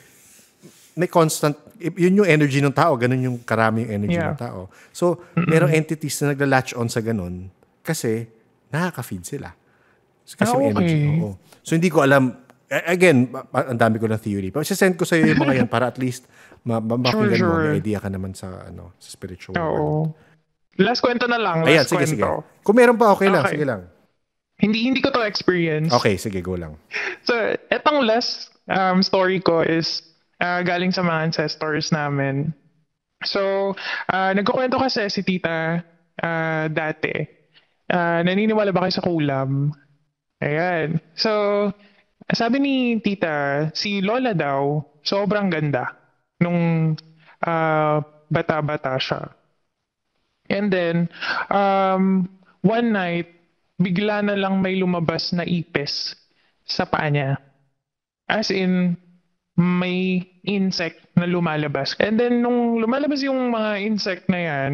may constant, yun yung energy ng tao, ganun yung karami yung energy ng tao. So, merong entities na nagla-latch on sa ganun kasi nakaka-feed sila. Kasi may energy. Oo. So, hindi ko alam, again, ang dami ko ng theory. Pero send ko sa iyo yung mga yan para at least mapakinggan mo, may idea ka naman sa spiritual world. Last kwento na lang. Last kwento. Sige. Kung meron pa, okay lang. Sige lang. Hindi ko to experience. Okay, sige, go lang. So, etong last story ko is galing sa mga ancestors namin. So, nagkukwento kasi si tita dati. Naniniwala ba kayo sa kulam? Ayan. So, sabi ni tita, si lola daw, sobrang ganda nung bata-bata siya. And then, one night, bigla na lang may lumabas na ipis sa paa niya. As in, may insect na lumalabas. And then, nung lumalabas yung mga insect na yan,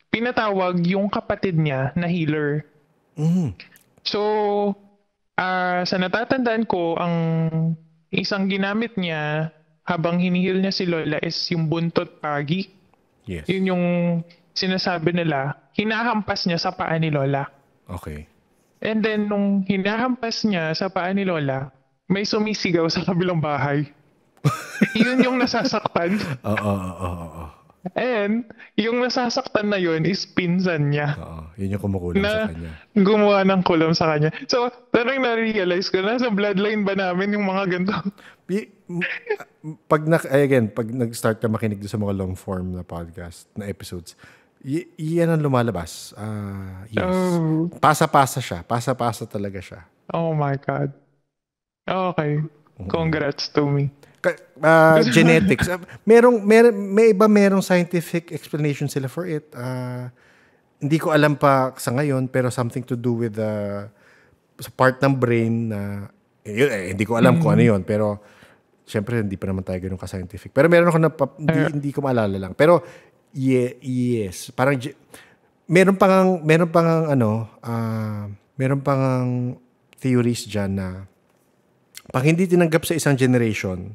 pinatawag yung kapatid niya na healer. So, sa natatandaan ko, ang isang ginamit niya habang hinihil niya si Lola is yung buntot pagi. Yes. Yun yung sinasabi nila, hinahampas niya sa paa ni Lola. Okay. And then, nung hinahampas niya sa paa ni Lola, may sumisigaw sa kabilang bahay. Yun yung nasasaktan. Oo. And yung nasasaktan na yun is pinsan niya. Yun yung kumukulam sa kanya. Gumawa ng kulam sa kanya. So, parang na-realize ko, nasa bloodline ba namin yung mga ganito? Pag nag-start ka makinig sa mga long form na podcast, na episodes, yan ang lumalabas. Yes. Pasa-pasa siya. Pasa-pasa talaga siya. Oh my God. Okay. Congrats to me. Genetics. Merong scientific explanation sila for it. Hindi ko alam pa sa ngayon, pero something to do with sa part ng brain na hindi ko alam kung ano yun, pero syempre hindi pa naman tayo ganun ka-scientific. Pero meron ako hindi ko maalala lang. Pero yes, parang meron pang theories diyan na pag hindi tinanggap sa isang generation,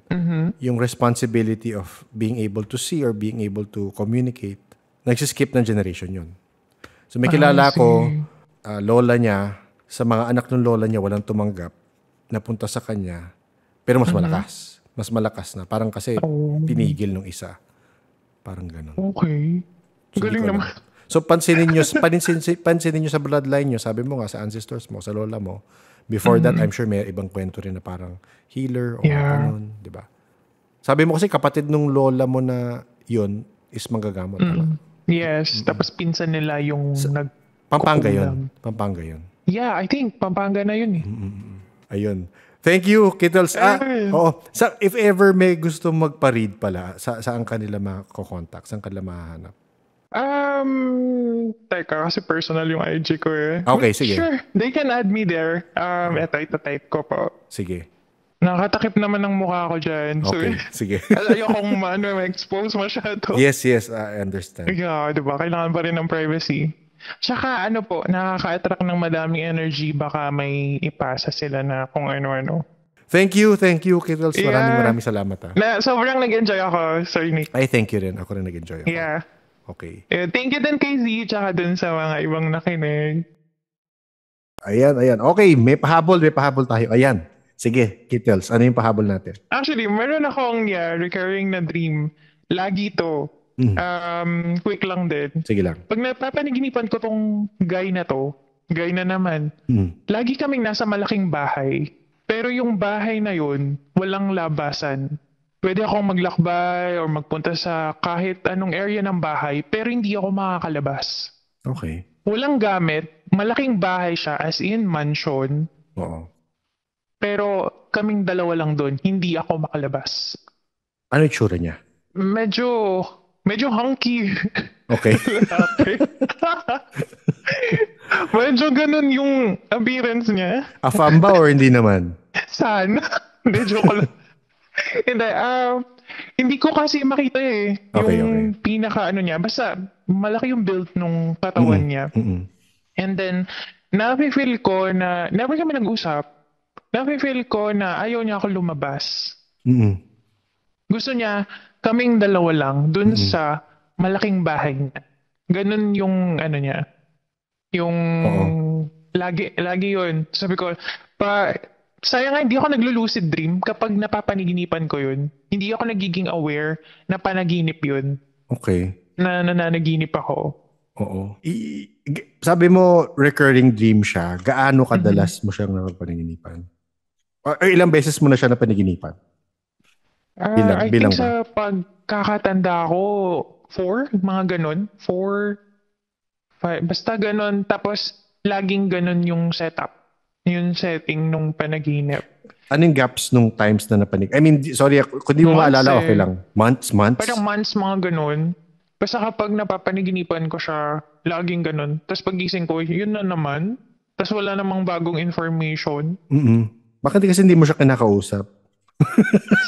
yung responsibility of being able to see or being able to communicate, nagsiskip ng generation yun. So may kilala ko, lola niya, sa mga anak ng lola niya, walang tumanggap, napunta sa kanya, pero mas malakas. Mas malakas na. Parang kasi pinigil nung isa. Parang ganun. Okay. So, galing naman. So pansinin nyo sa bloodline nyo, sabi mo nga sa ancestors mo, sa lola mo, before that, I'm sure may ibang kwento rin na parang healer o ganun, di ba? Sabi mo kasi kapatid nung lola mo na yun is manggagamot. Yes, tapos pinsan nila yung Pampanga yun. Yeah, I think Pampanga na yun eh. Ayun. Thank you, Kittles. Ayun. Oo. If ever may gusto magpa-read pala, saan kanila mako-contact? Saan kanila mahanap? Teka, kasi personal yung IG ko eh. Okay, sige. Sure, they can add me there. Ito type ko po. Sige. Nakatakip naman ng mukha ko dyan. Okay, sige. Ayokong ma-expose masyado. Yes, I understand. Yeah, diba? Kailangan pa rin ng privacy. Tsaka nakaka-attract ng madaming energy. Baka may ipasa sila na kung ano-ano. Thank you, Kittles. Yeah. Maraming salamat. Sobrang nag-enjoy ako, Sir Nick. Ay, thank you rin. Ako rin nag-enjoy ako. Yeah. Okay. Thank you din kay Z, tsaka dun sa mga ibang nakinig. Ayan. Okay, may pahabol tayo. Ayan. Sige, Kittles, ano yung pahabol natin? Actually, meron akong recurring na dream. Lagi to. Quick lang din. Sige lang. Pag napapaniginipan ko tong guy na naman, lagi kaming nasa malaking bahay. Pero yung bahay na yun, walang labasan. Pwede akong maglakbay or magpunta sa kahit anong area ng bahay, pero hindi ako makakalabas. Okay. Walang gamit, malaking bahay siya, as in mansion. Oo. Pero kaming dalawa lang doon, hindi ako makalabas. Ano yung tsura niya? Medyo hunky. Okay. Medyo ganun yung appearance niya. Afam ba or hindi naman? Sana. Hindi, joke lang. Hindi ko kasi makita eh. Okay. Pinaka niya. Basta malaki yung build nung katawan niya. And then, nafe-feel ko na, never kami nag-usap, nafe-feel ko na ayaw niya ako lumabas. Gusto niya, kaming dalawa lang, dun sa malaking bahay niya. Ganun yung niya. Yung lagi yun. Sabi ko, sayang nga, hindi ako naglo-lucid dream kapag napapaniginipan ko yun. Hindi ako nagiging aware na panaginip yun. Okay. Na nananaginip ako. Oo. Sabi mo, recurring dream siya. Gaano kadalas mo siyang napapaniginipan? O ilang beses mo na siya napaniginipan? I think sa pagkakatanda ko, 4, mga ganun. 4, 5, basta ganun. Tapos, laging ganun yung setup. Yung setting nung panaginip. Anong gaps nung times na napanig? I mean, sorry, kung di mo maalala, okay lang. Months? Parang months, mga ganun. Basta kapag napapaniginipan ko siya, laging ganun. Tapos pagising ko, yun na naman. Tapos wala namang bagong information. Bakit kasi hindi mo siya kinakausap?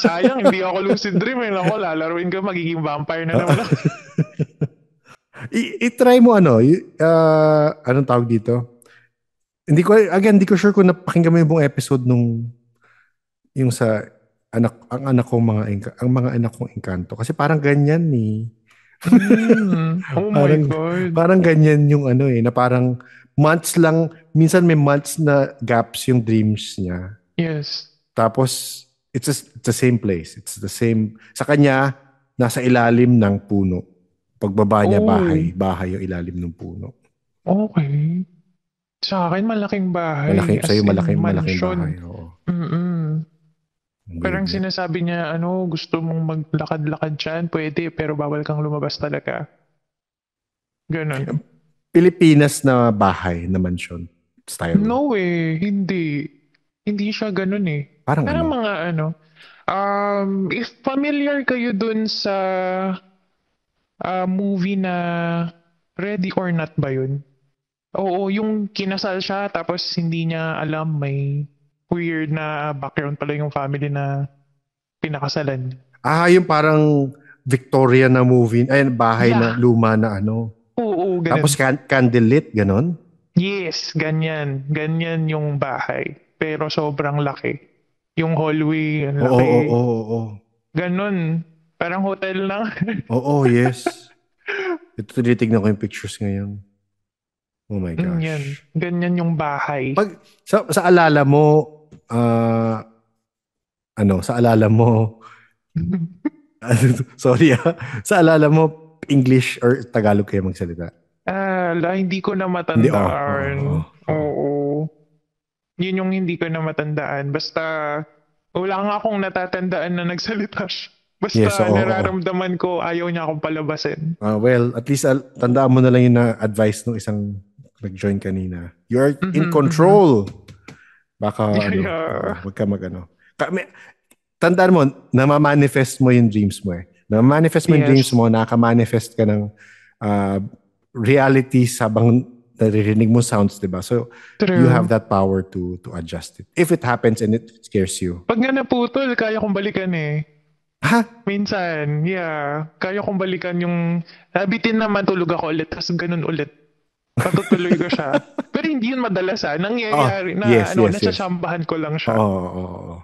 Sayang, hindi ako lucid dream. Ako, lalaruin ka, magiging vampire na naman ako. I-try mo anong tawag dito? Hindi ko sure kung napakinggan mo yung buong episode yung sa ang mga anak kong engkanto. Kasi parang ganyan ni. Oh my God. Parang ganyan yung na parang months lang, minsan may months na gaps yung dreams niya. Yes. Tapos, it's the same place. It's the same. Sa kanya, nasa ilalim ng puno. Pagbaba niya, bahay yung ilalim ng puno. Okay. Sa akin, malaking bahay. Sa'yo, malaking bahay. Oo. Parang sinasabi niya, gusto mong maglakad-lakad dyan, pwede, pero bawal kang lumabas talaga. Ganon. Pilipinas na bahay na mansion style. No eh, hindi. Hindi siya ganon eh. Parang mga if familiar kayo dun sa movie na Ready or Not ba yun? Oo, yung kinasal siya tapos hindi niya alam may weird na background pala yung family na pinakasalan. Yung parang Victoria na movie, bahay na luma na Oo, ganun. Tapos candlelit, ganon? Yes, ganyan. Ganyan yung bahay. Pero sobrang laki. Yung hallway, ang laki. Oo. Ganon. Parang hotel lang. Oo, yes. Ito, tinitignan ko yung pictures ngayon. Oh my gosh. Ganyan yung bahay. Pag sa alala mo, sa alala mo, sorry sa alala mo, English or Tagalog kayo magsalita? Hindi ko na matandaan. Oo. Yun yung hindi ko na matandaan. Basta, wala nga akong natatandaan na nagsalita siya. Basta nararamdaman ko, ayaw niya akong palabasin. Well, at least tandaan mo na lang yung advice ng isang nag-join kanina. You're in control. Baka Yeah. wag ka mag-ano. Tandaan mo, namamanifest mo yung dreams mo eh. Namamanifest mo yung dreams Yes. mo, nakamanifest ka ng uh, reality sabang naririnig mo sounds, di ba? So, you have True. that power to adjust it. If it happens and it scares you. Pag nga naputol, kaya kong balikan eh. Ha? Minsan, yeah. Kaya kong balikan yung, bitin naman tulog ako ulit, tapos ganun ulit. Patutuloy ko siya. Pero hindi yun madalas nangyayari na yes. nasasambahan ko lang siya. Oo.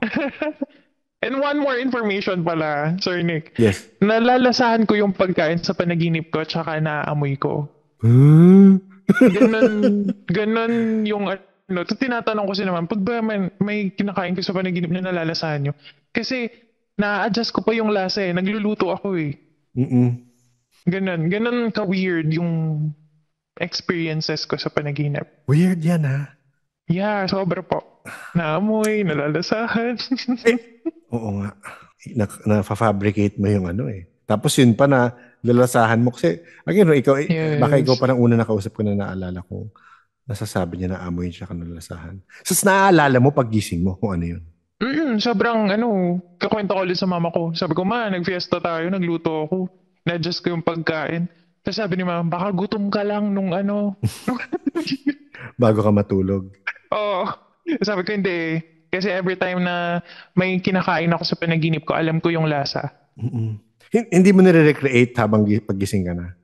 And one more information pala, Sir Nick. Yes. Nalalasahan ko yung pagkain sa panaginip ko tsaka naamoy ko. Ganun yung tinatanong ko naman, pag ba may kinakain ko sa panaginip na nalalasahan nyo? Kasi na-adjust ko pa yung lasa nagluluto ako Ganun ka-weird yung experiences ko sa panaginip. Weird yan ha? Yeah, sobra po. Naamoy, nalalasahan. Oo nga. Na-fabricate mo yung Tapos yun pa na lalasahan mo. Kasi, again, Yes. baka ikaw parang una nakausap ko na naalala kung nasasabi niya na amoy siya ka nalalasahan. So, naaalala mo pag gising mo kung ano yun? Sobrang kakwento ko ulit sa mama ko. Sabi ko, ma, nag-fiesta tayo, nagluto ako. Na-adjust ko yung pagkain. Tapos sabi ni mama, baka gutom ka lang nung Bago ka matulog. Oo. Sabi ko, hindi. Kasi every time na may kinakain ako sa panaginip ko, alam ko yung lasa. Hindi mo nire-recreate habang paggising ka na?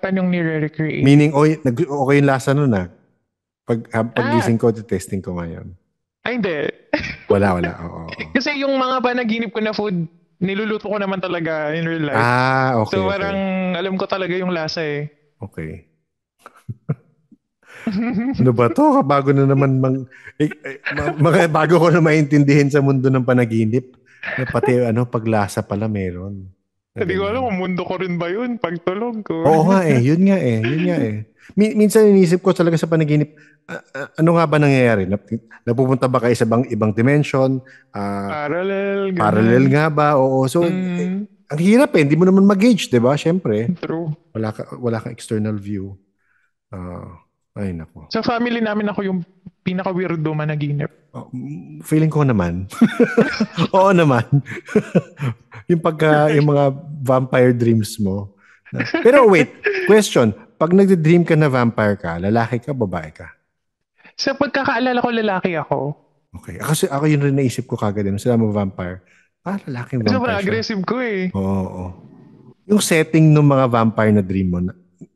Paano nire-recreate? Meaning, okay yung lasa nun paggising ko, testing ko ngayon. Ay, hindi. Wala. Oo. Kasi yung mga panaginip ko na food, niluluto ko naman talaga in real life. Okay. So parang alam ko talaga yung lasa Okay. Ano ba to? Bago na naman bago ko na maintindihin sa mundo ng panaginip. Pati paglasa pala meron. Hindi ko alam kung mundo ko rin ba yun pagtulog ko. Oo nga Yun nga Minsan inisip ko talaga sa panaginip, ano nga ba nangyayari? Napupunta ba kayo sa ibang dimension? Parallel nga ba? Oo. So, ang hirap hindi mo naman mag-gauge, di ba? Siyempre. True. Wala kang external view. Ay, nako. Sa family namin ako yung pinaka-weirdo managinip. Feeling ko naman. Oo naman. yung mga vampire dreams mo. Pero wait, question. Pag nagde-dream ka na vampire ka, lalaki ka, babae ka? Sa pagkakaalala ko, lalaki ako. Okay. Kasi ako yun rin naisip ko kagad. Sila mo vampire. Lalaking vampire sobrang siya. aggressive ko Oo. Yung setting ng mga vampire na dream mo,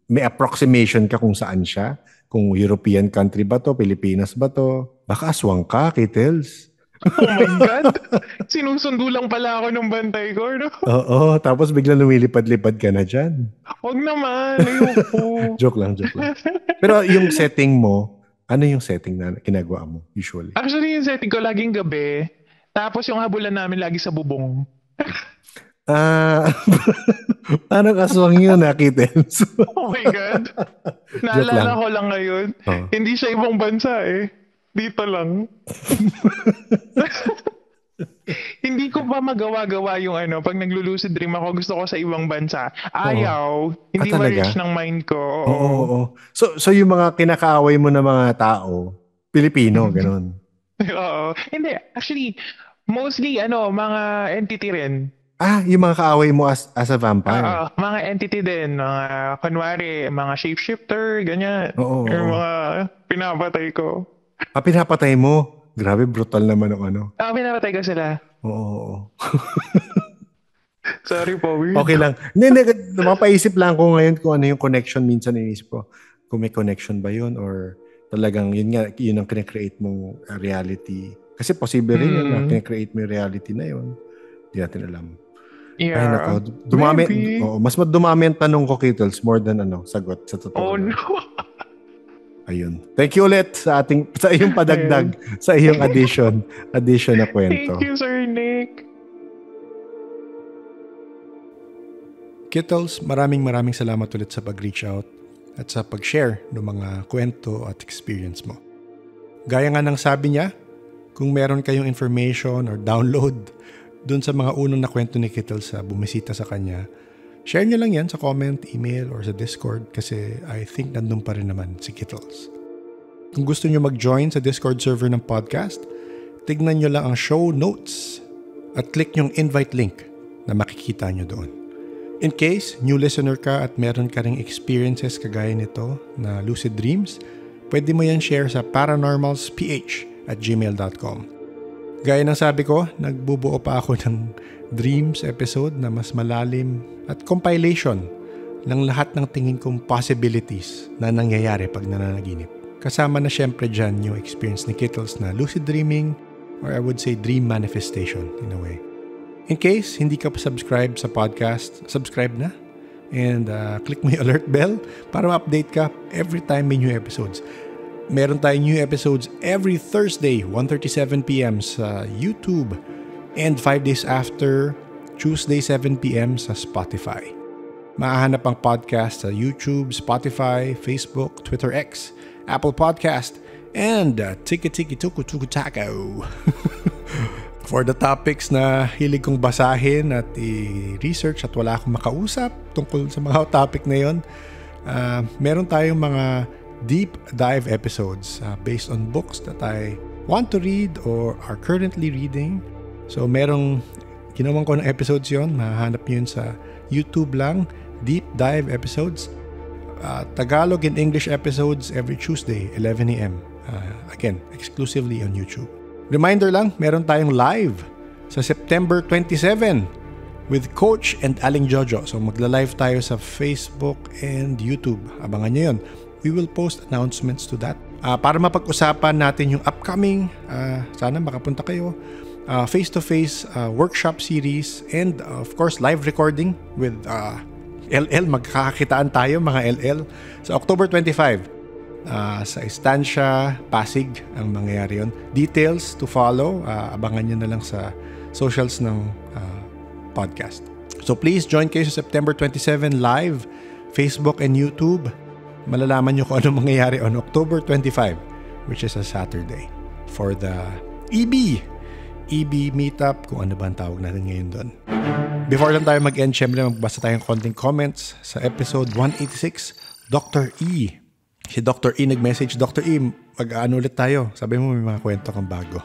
may approximation ka kung saan siya? Kung European country ba to? Pilipinas ba to? Baka aswang ka, Kittles. Oh my God! Sinusundo lang pala ako ng bantay ko, no? Oo, tapos biglang lumilipad-lipad ka na dyan. Huwag naman, ayoko. Joke lang. Pero yung setting mo, ano yung setting na ginagawa mo usually? Actually, yung setting ko laging gabi. Tapos yung habulan namin lagi sa bubong. Parang aswang yun, Kittles. Oh my God. Naalala ko lang ngayon. Hindi siya ibang bansa Dito lang. Hindi ko pa magawa-gawa yung pag naglo-lucid dream ako, gusto ko sa ibang bansa. Ayaw. Hindi ma-reach ng mind ko. Oo. So yung mga kinakaaway mo na mga tao, Pilipino, ganun. Oo. Hindi. Actually, mostly mga entity rin. Yung mga kaaway mo as a vampire? Mga entity din. Mga, kunwari, mga shapeshifter, ganyan. Oo. Yung mga pinapatay ko. Pinapatay mo? Grabe, brutal naman ang Pinapatay ko sila. Oo. Sorry po, weird. Okay lang. Hindi, mapaisip lang ko ngayon kung ano yung connection minsan inisip ko. Kung may connection ba yun or talagang yun ang kinecreate mong reality. Kasi possible rin yun na kinecreate mo yung reality na yun. Hindi natin alam. Yeah. Ay, nako. Mas dumami ang tanong ko, Kittles, more than sagot sa totoo. Oh, no. Ayun. Thank you ulit sa iyong padagdag, sa iyong addition na kwento. Thank you, Sir Nick. Kittles, maraming salamat ulit sa pag-reach out at sa pag-share ng mga kwento at experience mo. Gaya nga ng sabi niya, kung meron kayong information or download dun sa mga unang na kwento ni Kittles sa bumisita sa kanya, share nyo lang yan sa comment, email, or sa Discord kasi I think nandun pa rin naman si Kittles. Kung gusto nyo mag-join sa Discord server ng podcast, tignan nyo lang ang show notes at click yung invite link na makikita nyo doon. In case new listener ka at meron ka ring experiences kagaya nito na lucid dreams, pwede mo yan share sa paranormalsph@gmail.com. Gaya ng sabi ko, nagbubuo pa ako ng dreams episode na mas malalim at compilation ng lahat ng tingin kong possibilities na nangyayari pag nananaginip. Kasama na syempre dyan yung experience ni Kittles na lucid dreaming, or I would say dream manifestation in a way. In case hindi ka pa subscribe sa podcast, subscribe na and click mo yung alert bell para ma-update ka every time may new episodes. Meron tayong new episodes every Thursday, 1:37 p.m. sa YouTube and 5 days after, Tuesday 7 p.m. sa Spotify. Maahanap ang podcast sa YouTube, Spotify, Facebook, Twitter X, Apple Podcast, and Tiki-Tiki-Tuku-Tuku-Taco. For the topics na hilig kong basahin at i-research at wala akong makausap tungkol sa mga topic na yon, meron tayong mga deep dive episodes based on books that I want to read or are currently reading. So merong ginawan ko ng episodes yon, mahanap nyo yun sa YouTube lang, deep dive episodes. Tagalog and English episodes every Tuesday, 11 a.m. Again, exclusively on YouTube. Reminder lang, meron tayong live sa September 27 with Coach and Aling Jojo. So magla-live tayo sa Facebook and YouTube. Abangan nyo yun. We will post announcements to that. Para mapag-usapan natin yung upcoming, sana makapunta kayo, face-to-face workshop series and of course live recording with LL. Magkakakitaan tayo mga LL sa October 25. Sa Estancia, Pasig ang mangyayari yun. Details to follow, abangan nyo na lang sa socials ng podcast. So please join kayo sa September 27 live, Facebook and YouTube. Malalaman nyo kung ano mangyayari on October 25, which is a Saturday, for the EB meetup, kung ano ba ang tawag natin ngayon doon. Before lang tayo mag-end, syempre magbasa tayong konting comments sa episode 186, Dr. E. Si Dr. E nag-message, Dr. E, mag-ano ulit tayo. Sabi mo may mga kwento kang bago.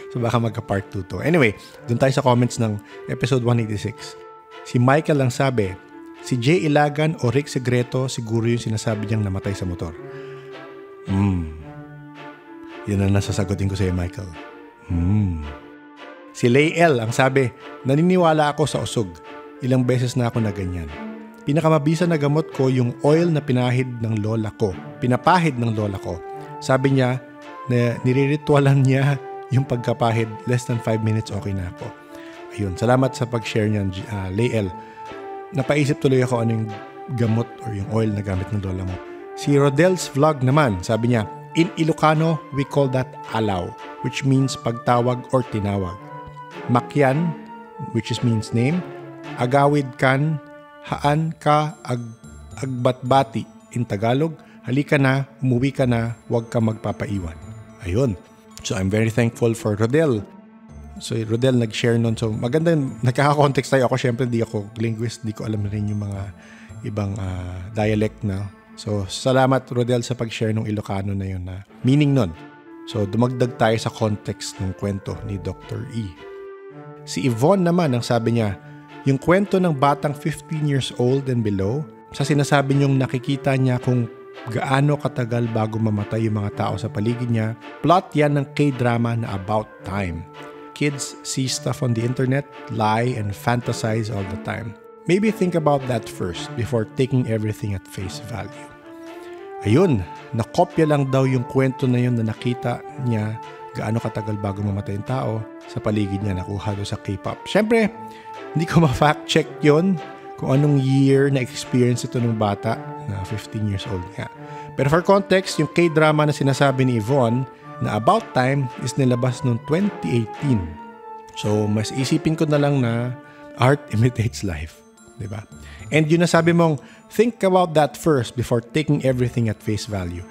So baka magka-part 2 to. Anyway, dun tayo sa comments ng episode 186. Si Michael lang sabi, si Jay Ilagan o Rick Segreto siguro yung sinasabi niyang namatay sa motor. Yan ang nasasagutin ko sa'yo, Michael. Si Lay L ang sabi, naniniwala ako sa usog. Ilang beses na ako na ganyan. Pinakamabisa na gamot ko yung oil na pinapahid ng lola ko. Sabi niya na niritualan niya yung pagkapahid, less than 5 minutes okay na ako. Ayun, salamat sa pag-share niyan, Lael. Napaisip tuloy ako ano yung gamot or yung oil na gamit ng lola mo. Si Rodel's vlog naman, sabi niya, in Ilocano, we call that alaw, which means pagtawag or tinawag. Makyan, which means name. Agawid kan, haan ka agbatbati in Tagalog, halika na, umuwi ka na, huwag ka magpapaiwan. Ayun. So I'm very thankful for Rodel. So Rodel nag-share nun. So maganda, nagkaka-context tayo. Ako syempre di ako linguist, di ko alam rin yung mga ibang dialect na. So salamat Rodel sa pag-share ng Ilocano na yun na meaning nun. So dumagdag tayo sa context ng kwento ni Dr. E. Si Yvonne naman, ang sabi niya, yung kwento ng batang 15 years old and below, sa sinasabi niyong nakikita niya kung gaano katagal bago mamatay yung mga tao sa paligid niya, plot yan ng K-drama na About Time. Kids see stuff on the internet, lie, and fantasize all the time. Maybe think about that first before taking everything at face value. Ayun, nakopya lang daw yung kwento na yun na nakita niya gaano katagal bago mamatay yung tao sa paligid niya, nakuha doon sa K-pop. Siyempre, hindi ko ma-fact check yon kung anong year na experience ito ng bata na 15 years old nga. Pero for context, yung K-drama na sinasabi ni Yvonne na About Time is nilabas noong 2018. So, mas isipin ko na lang na art imitates life. Diba? And yun nasabi mong, think about that first before taking everything at face value.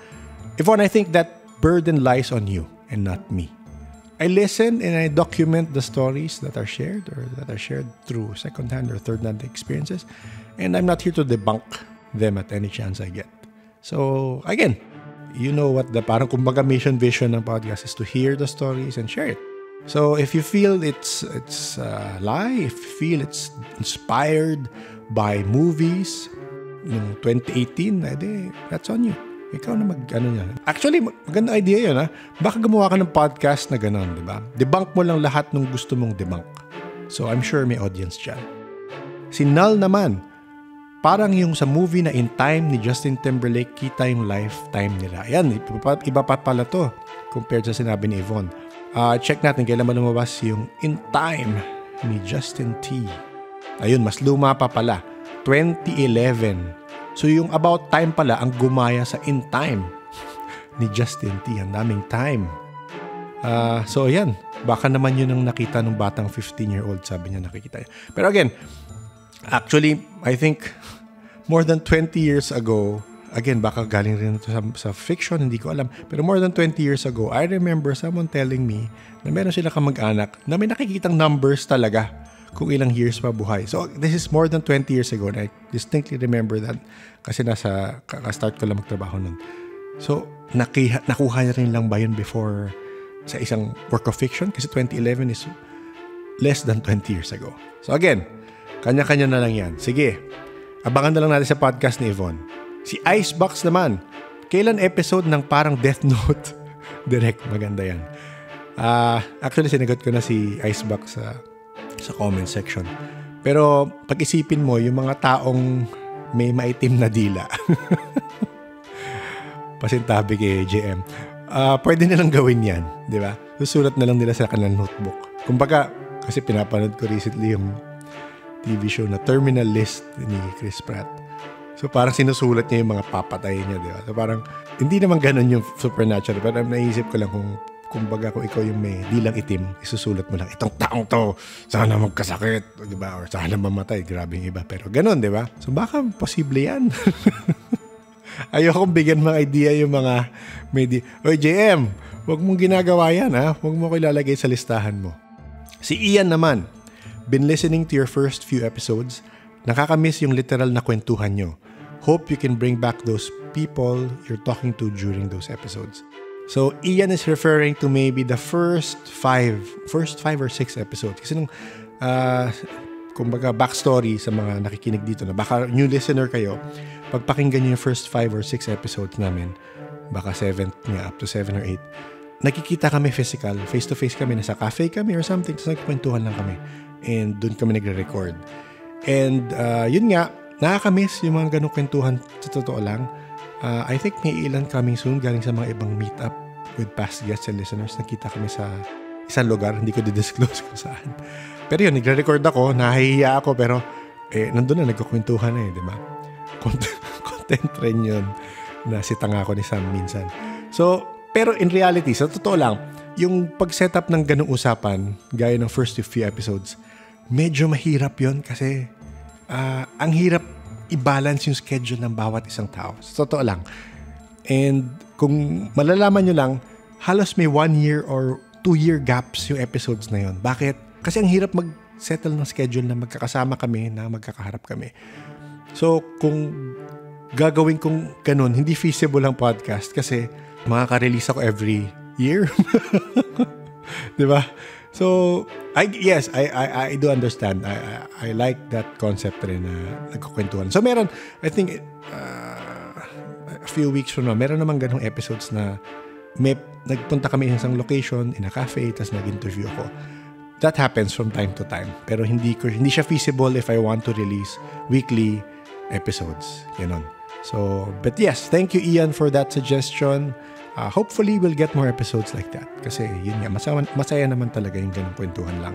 Yvonne, I think that burden lies on you and not me. I listen and I document the stories that are shared or that are shared through second-hand or third-hand experiences. And I'm not here to debunk them at any chance I get. So, again, you know what parang kumbaga mission vision ng podcast is to hear the stories and share it. So if you feel it's a lie, if you feel it's inspired by movies ng 2018, that's on you. Ikaw na niya. Actually, maganda idea yun, ha? Baka gumawa ka ng podcast na gano'n, di ba? Debunk mo lang lahat ng gusto mong debunk. So I'm sure may audience dyan. Si Null naman, parang yung sa movie na In Time ni Justin Timberlake, kita yung lifetime nila. Ayan, iba pa pala to compared sa sinabi ni Yvonne. Check natin kailan ba lumabas yung In Time ni Justin T. Ayun, mas luma pa pala. 2011. So yung About Time pala ang gumaya sa In Time ni Justin T. Ang daming time. So ayan, baka naman yun ang nakita ng batang 15-year-old, sabi niya nakikita niya. Pero again, actually, I think more than 20 years ago, again, baka galing rin ito sa fiction, hindi ko alam. Pero more than 20 years ago, I remember someone telling me na meron sila kamag-anak na may nakikitang numbers talaga kung ilang years pa buhay. So, this is more than 20 years ago. And I distinctly remember that kasi start ko lang magtrabaho nun. So, nakuha niya rin lang ba yun before sa isang work of fiction? Kasi 2011 is less than 20 years ago. So, again, kanya-kanya na lang yan. Sige, abangan na lang natin sa podcast ni Yvonne. Si Icebox naman, kailan episode ng parang Death Note? Direct, maganda yan. Actually, sinagot ko na si Icebox sa comment section. Pero pag-isipin mo, yung mga taong may maitim na dila. Pasintabi kay JM. Pwede nilang gawin yan, di ba? Susulat na lang nila sa kanilang notebook. Kumbaga, kasi pinapanood ko recently yung TV show na Terminal List ni Chris Pratt. So parang sinusulat niya yung mga papatay niya, di ba? So parang, hindi naman ganun yung supernatural. Pero naisip ko lang kung ikaw yung may dilang itim, isusulat mo lang, itong taong to, sana magkasakit, di ba? Or sana mamatay, grabe yung iba. Pero ganun, di ba? So baka posible yan. Ayokong bigyan mga idea yung mga Oy, JM, huwag mong ginagawa yan, ha? Huwag mo ko ilalagay sa listahan mo. Si Ian naman, been listening to your first few episodes, nakakamiss yung literal na kwentuhan nyo. Hope you can bring back those people you're talking to during those episodes. So, Ian is referring to maybe the first 5 or 6 episodes. Kasi nung, kumbaga, backstory sa mga nakikinig dito na baka new listener kayo, pagpakinggan nyo yung first 5 or 6 episodes namin, baka 7th nga, up to 7 or 8, nakikita kami physical, face-to-face kami, nasa cafe kami or something, tapos nagkwentuhan lang kami. And doon kami nagre-record. And yun nga, nakakamiss yung mga ganong kwentuhan sa totoo lang. I think may ilan coming soon galing sa mga ibang meetup with past guests and listeners. Nakita kami sa isang lugar, hindi ko di-disclose kung saan. Pero yun, nagre-record ako, nahihiya ako, pero nandun na, nagkukwentuhan na di ba? Content rin yun na sitanga ako ni Sam minsan. So, pero in reality, sa totoo lang, yung pag-setup ng ganong usapan, gaya ng first few episodes, medyo mahirap yun kasi ang hirap i-balance yung schedule ng bawat isang tao. Sa totoo lang. And kung malalaman nyo lang, halos may 1 year or 2 year gaps yung episodes na yun. Bakit? Kasi ang hirap mag-settle ng schedule na magkakasama kami, na magkakaharap kami. So, kung gagawin kong ganun, hindi feasible ang podcast kasi makaka-release ako every year. Diba? So, I do understand. I like that concept rin na nagkukwentuhan. So, meron, I think, a few weeks from now, meron namang ganong episodes na nagpunta kami sa isang location, in a cafe, tapos nag-interview ako. That happens from time to time. Pero hindi siya feasible if I want to release weekly episodes. Ganon. So, but yes, thank you, Ian, for that suggestion. Hopefully, we'll get more episodes like that. Kasi yun nga, masaya naman talaga yung ganung kwentuhan lang.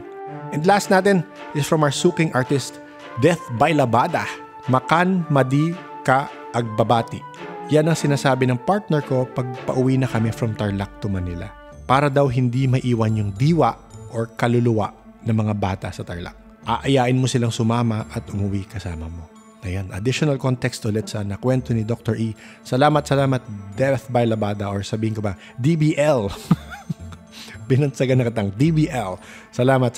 And last natin is from our suking artist, Death by Labada. Makan, madi, ka, agbabati. Yan ang sinasabi ng partner ko pag pauwi na kami from Tarlac to Manila. Para daw hindi maiwan yung diwa or kaluluwa ng mga bata sa Tarlac. Aayain mo silang sumama at umuwi kasama mo. Ayan, additional context ulit sa nakwento ni Dr. E. Salamat, Death by Labada, or sabihin ko ba, DBL. Binansagan na katang, DBL. Salamat.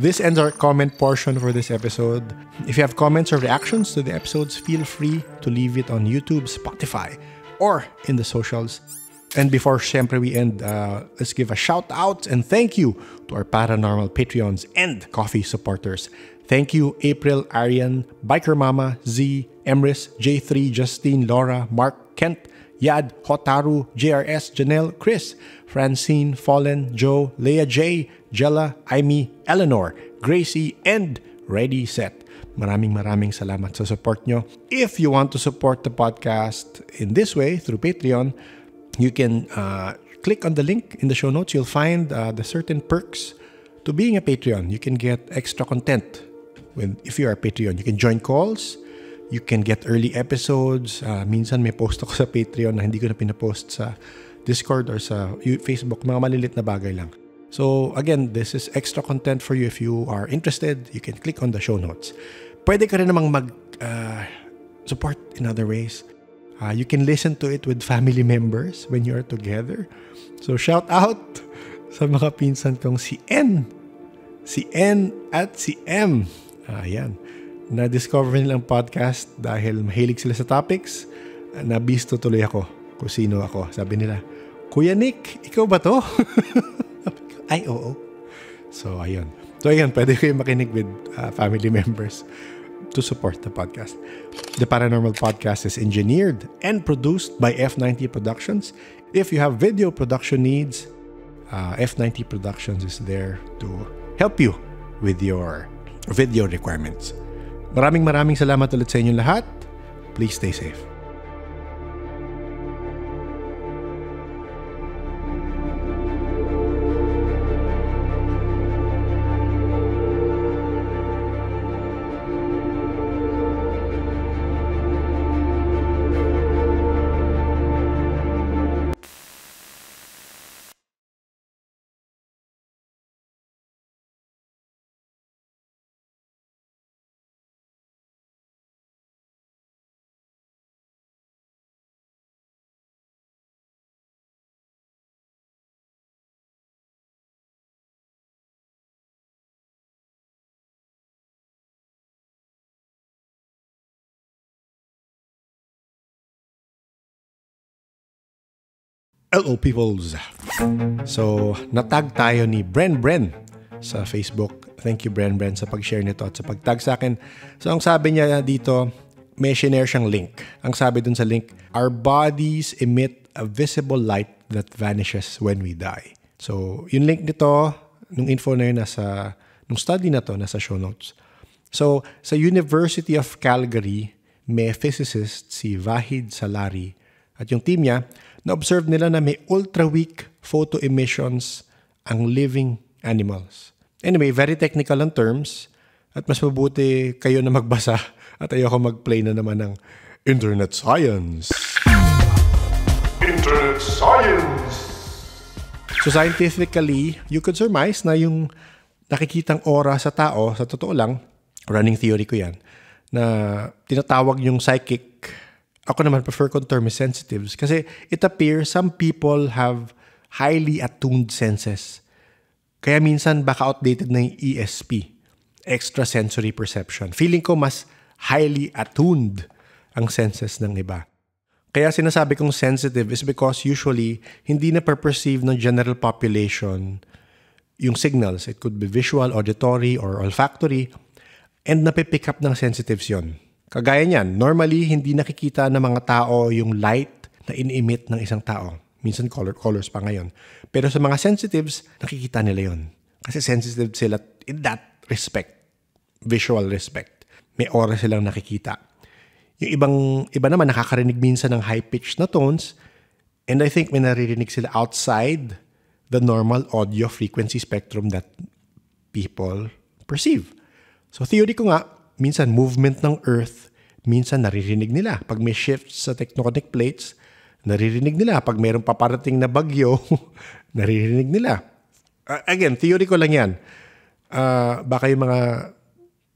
This ends our comment portion for this episode. If you have comments or reactions to the episodes, feel free to leave it on YouTube, Spotify, or in the socials. And before syempre we end, let's give a shout out and thank you to our Paranormal Patreons and coffee supporters. Thank you April, Arian, Biker Mama, Z, Emrys, J3, Justine, Laura, Mark, Kent, Yad, Hotaru, JRS, Janelle, Chris, Francine, Fallen, Joe, Leah J, Jella, Aimee, Eleanor, Gracie, and Ready Set. Maraming salamat sa support nyo. If you want to support the podcast in this way through Patreon, you can click on the link in the show notes. You'll find the certain perks to being a Patreon. You can get extra content if you are a Patreon. You can join calls. You can get early episodes. Minsan may post ako sa Patreon na hindi ko na pinapost sa Discord or sa Facebook. Mga malilit na bagay lang. So again, this is extra content for you. If you are interested, you can click on the show notes. Pwede ka rin namang support in other ways. You can listen to it with family members when you are together. So shout out sa mga pinsan kong si N at si M. Ayan. Na-discover nilang podcast dahil mahilig sila sa topics. Nabisto tuloy ako kung sino ako. Sabi nila, Kuya Nick, ikaw ba to? Ay, oo. So, ayun. Pwede kayo makinig with family members to support the podcast. The Paranormal Podcast is engineered and produced by F90 Productions. If you have video production needs, F90 Productions is there to help you with your video requirements. Maraming salamat ulit sa inyong lahat. Please stay safe. Hello peoples! So, natag tayo ni Bren sa Facebook. Thank you Bren sa pag-share nito at sa pag-tag sa akin. So, ang sabi niya dito, may share siyang link. Ang sabi dun sa link, our bodies emit a visible light that vanishes when we die. So, yung link nito, nung info na yun, nung study na to, nasa show notes. So, sa University of Calgary, may physicist si Vahid Salari at yung team niya, na-observe nila na may ultra-weak photo emissions ang living animals. Anyway, very technical ang terms at mas mabuti kayo na magbasa at ayoko mag-play na naman ng Internet Science. Internet Science! So scientifically, you could surmise na yung nakikitang aura sa tao, sa totoo lang, running theory ko yan, na tinatawag yung psychic. Ako naman prefer kong term is sensitives kasi it appears some people have highly attuned senses. Kaya minsan baka outdated na yung ESP, extrasensory perception. Feeling ko mas highly attuned ang senses ng iba. Kaya sinasabi kong sensitive is because usually hindi na perceive ng general population yung signals. It could be visual, auditory, or olfactory and napipick up ng sensitives yon. Kagaya niyan, normally hindi nakikita ng mga tao yung light na in-emit ng isang tao. Minsan colors pa ngayon. Pero sa mga sensitives, nakikita nila yon. Kasi sensitive sila in that respect, visual respect. May aura silang nakikita. Yung iba naman nakakarinig minsan ng high-pitched na tones and I think may naririnig sila outside the normal audio frequency spectrum that people perceive. So theory ko nga, minsan movement ng Earth, minsan naririnig nila. Pag may shifts sa tectonic plates, naririnig nila. Pag mayroong paparating na bagyo, naririnig nila. Again, theory ko lang yan. Baka yung mga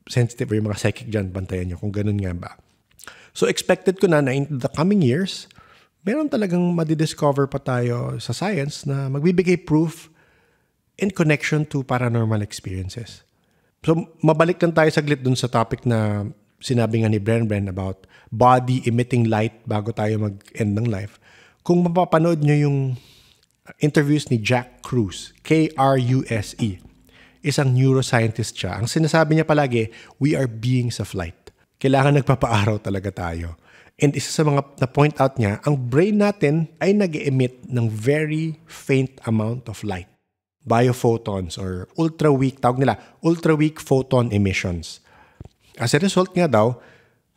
sensitive or yung mga psychic dyan, bantayan nyo kung ganun nga ba. So expected ko na in the coming years, meron talagang madidiscover pa tayo sa science na magbibigay proof in connection to paranormal experiences. So, mabalik lang tayo saglit dun sa topic na sinabi nga ni Bren about body emitting light bago tayo mag-end ng life. Kung mapapanood nyo yung interviews ni Jack Kruse, Kruse, isang neuroscientist siya. Ang sinasabi niya palagi, we are beings of light. Kailangan nagpapaaraw talaga tayo. And isa sa mga na-point out niya, ang brain natin ay nag-emit ng very faint amount of light. Biophotons or ultra-weak, tawag nila, ultra-weak photon emissions. As a result nga daw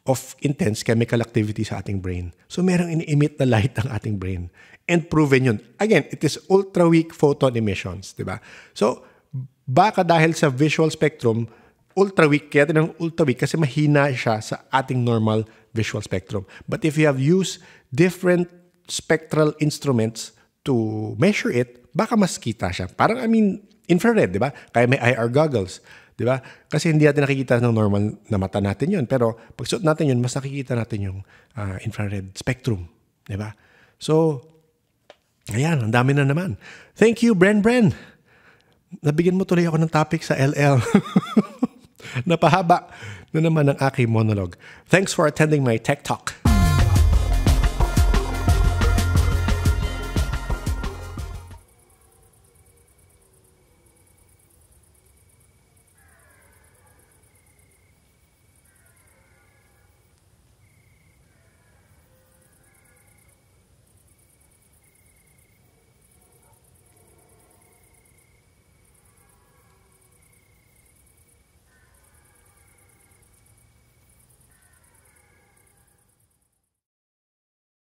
of intense chemical activity sa ating brain. So merong ini-emit na light ang ating brain. And proven yun. Again, it is ultra-weak photon emissions, di ba? So, baka dahil sa visual spectrum, ultra-weak, kaya tinang ultra-weak kasi mahina siya sa ating normal visual spectrum. But if you have used different spectral instruments to measure it, baka mas kita siya. Parang, infrared, di ba? Kaya may IR goggles, di ba? Kasi hindi natin nakikita ng normal na mata natin yun. Pero pag suot natin yun, mas nakikita natin yung infrared spectrum, di ba? So, ayan, ang dami na naman. Thank you, Bren. Nabigyan mo tuloy ako ng topic sa LL. Napahaba na naman ang aking monologue. Thanks for attending my Tech Talk.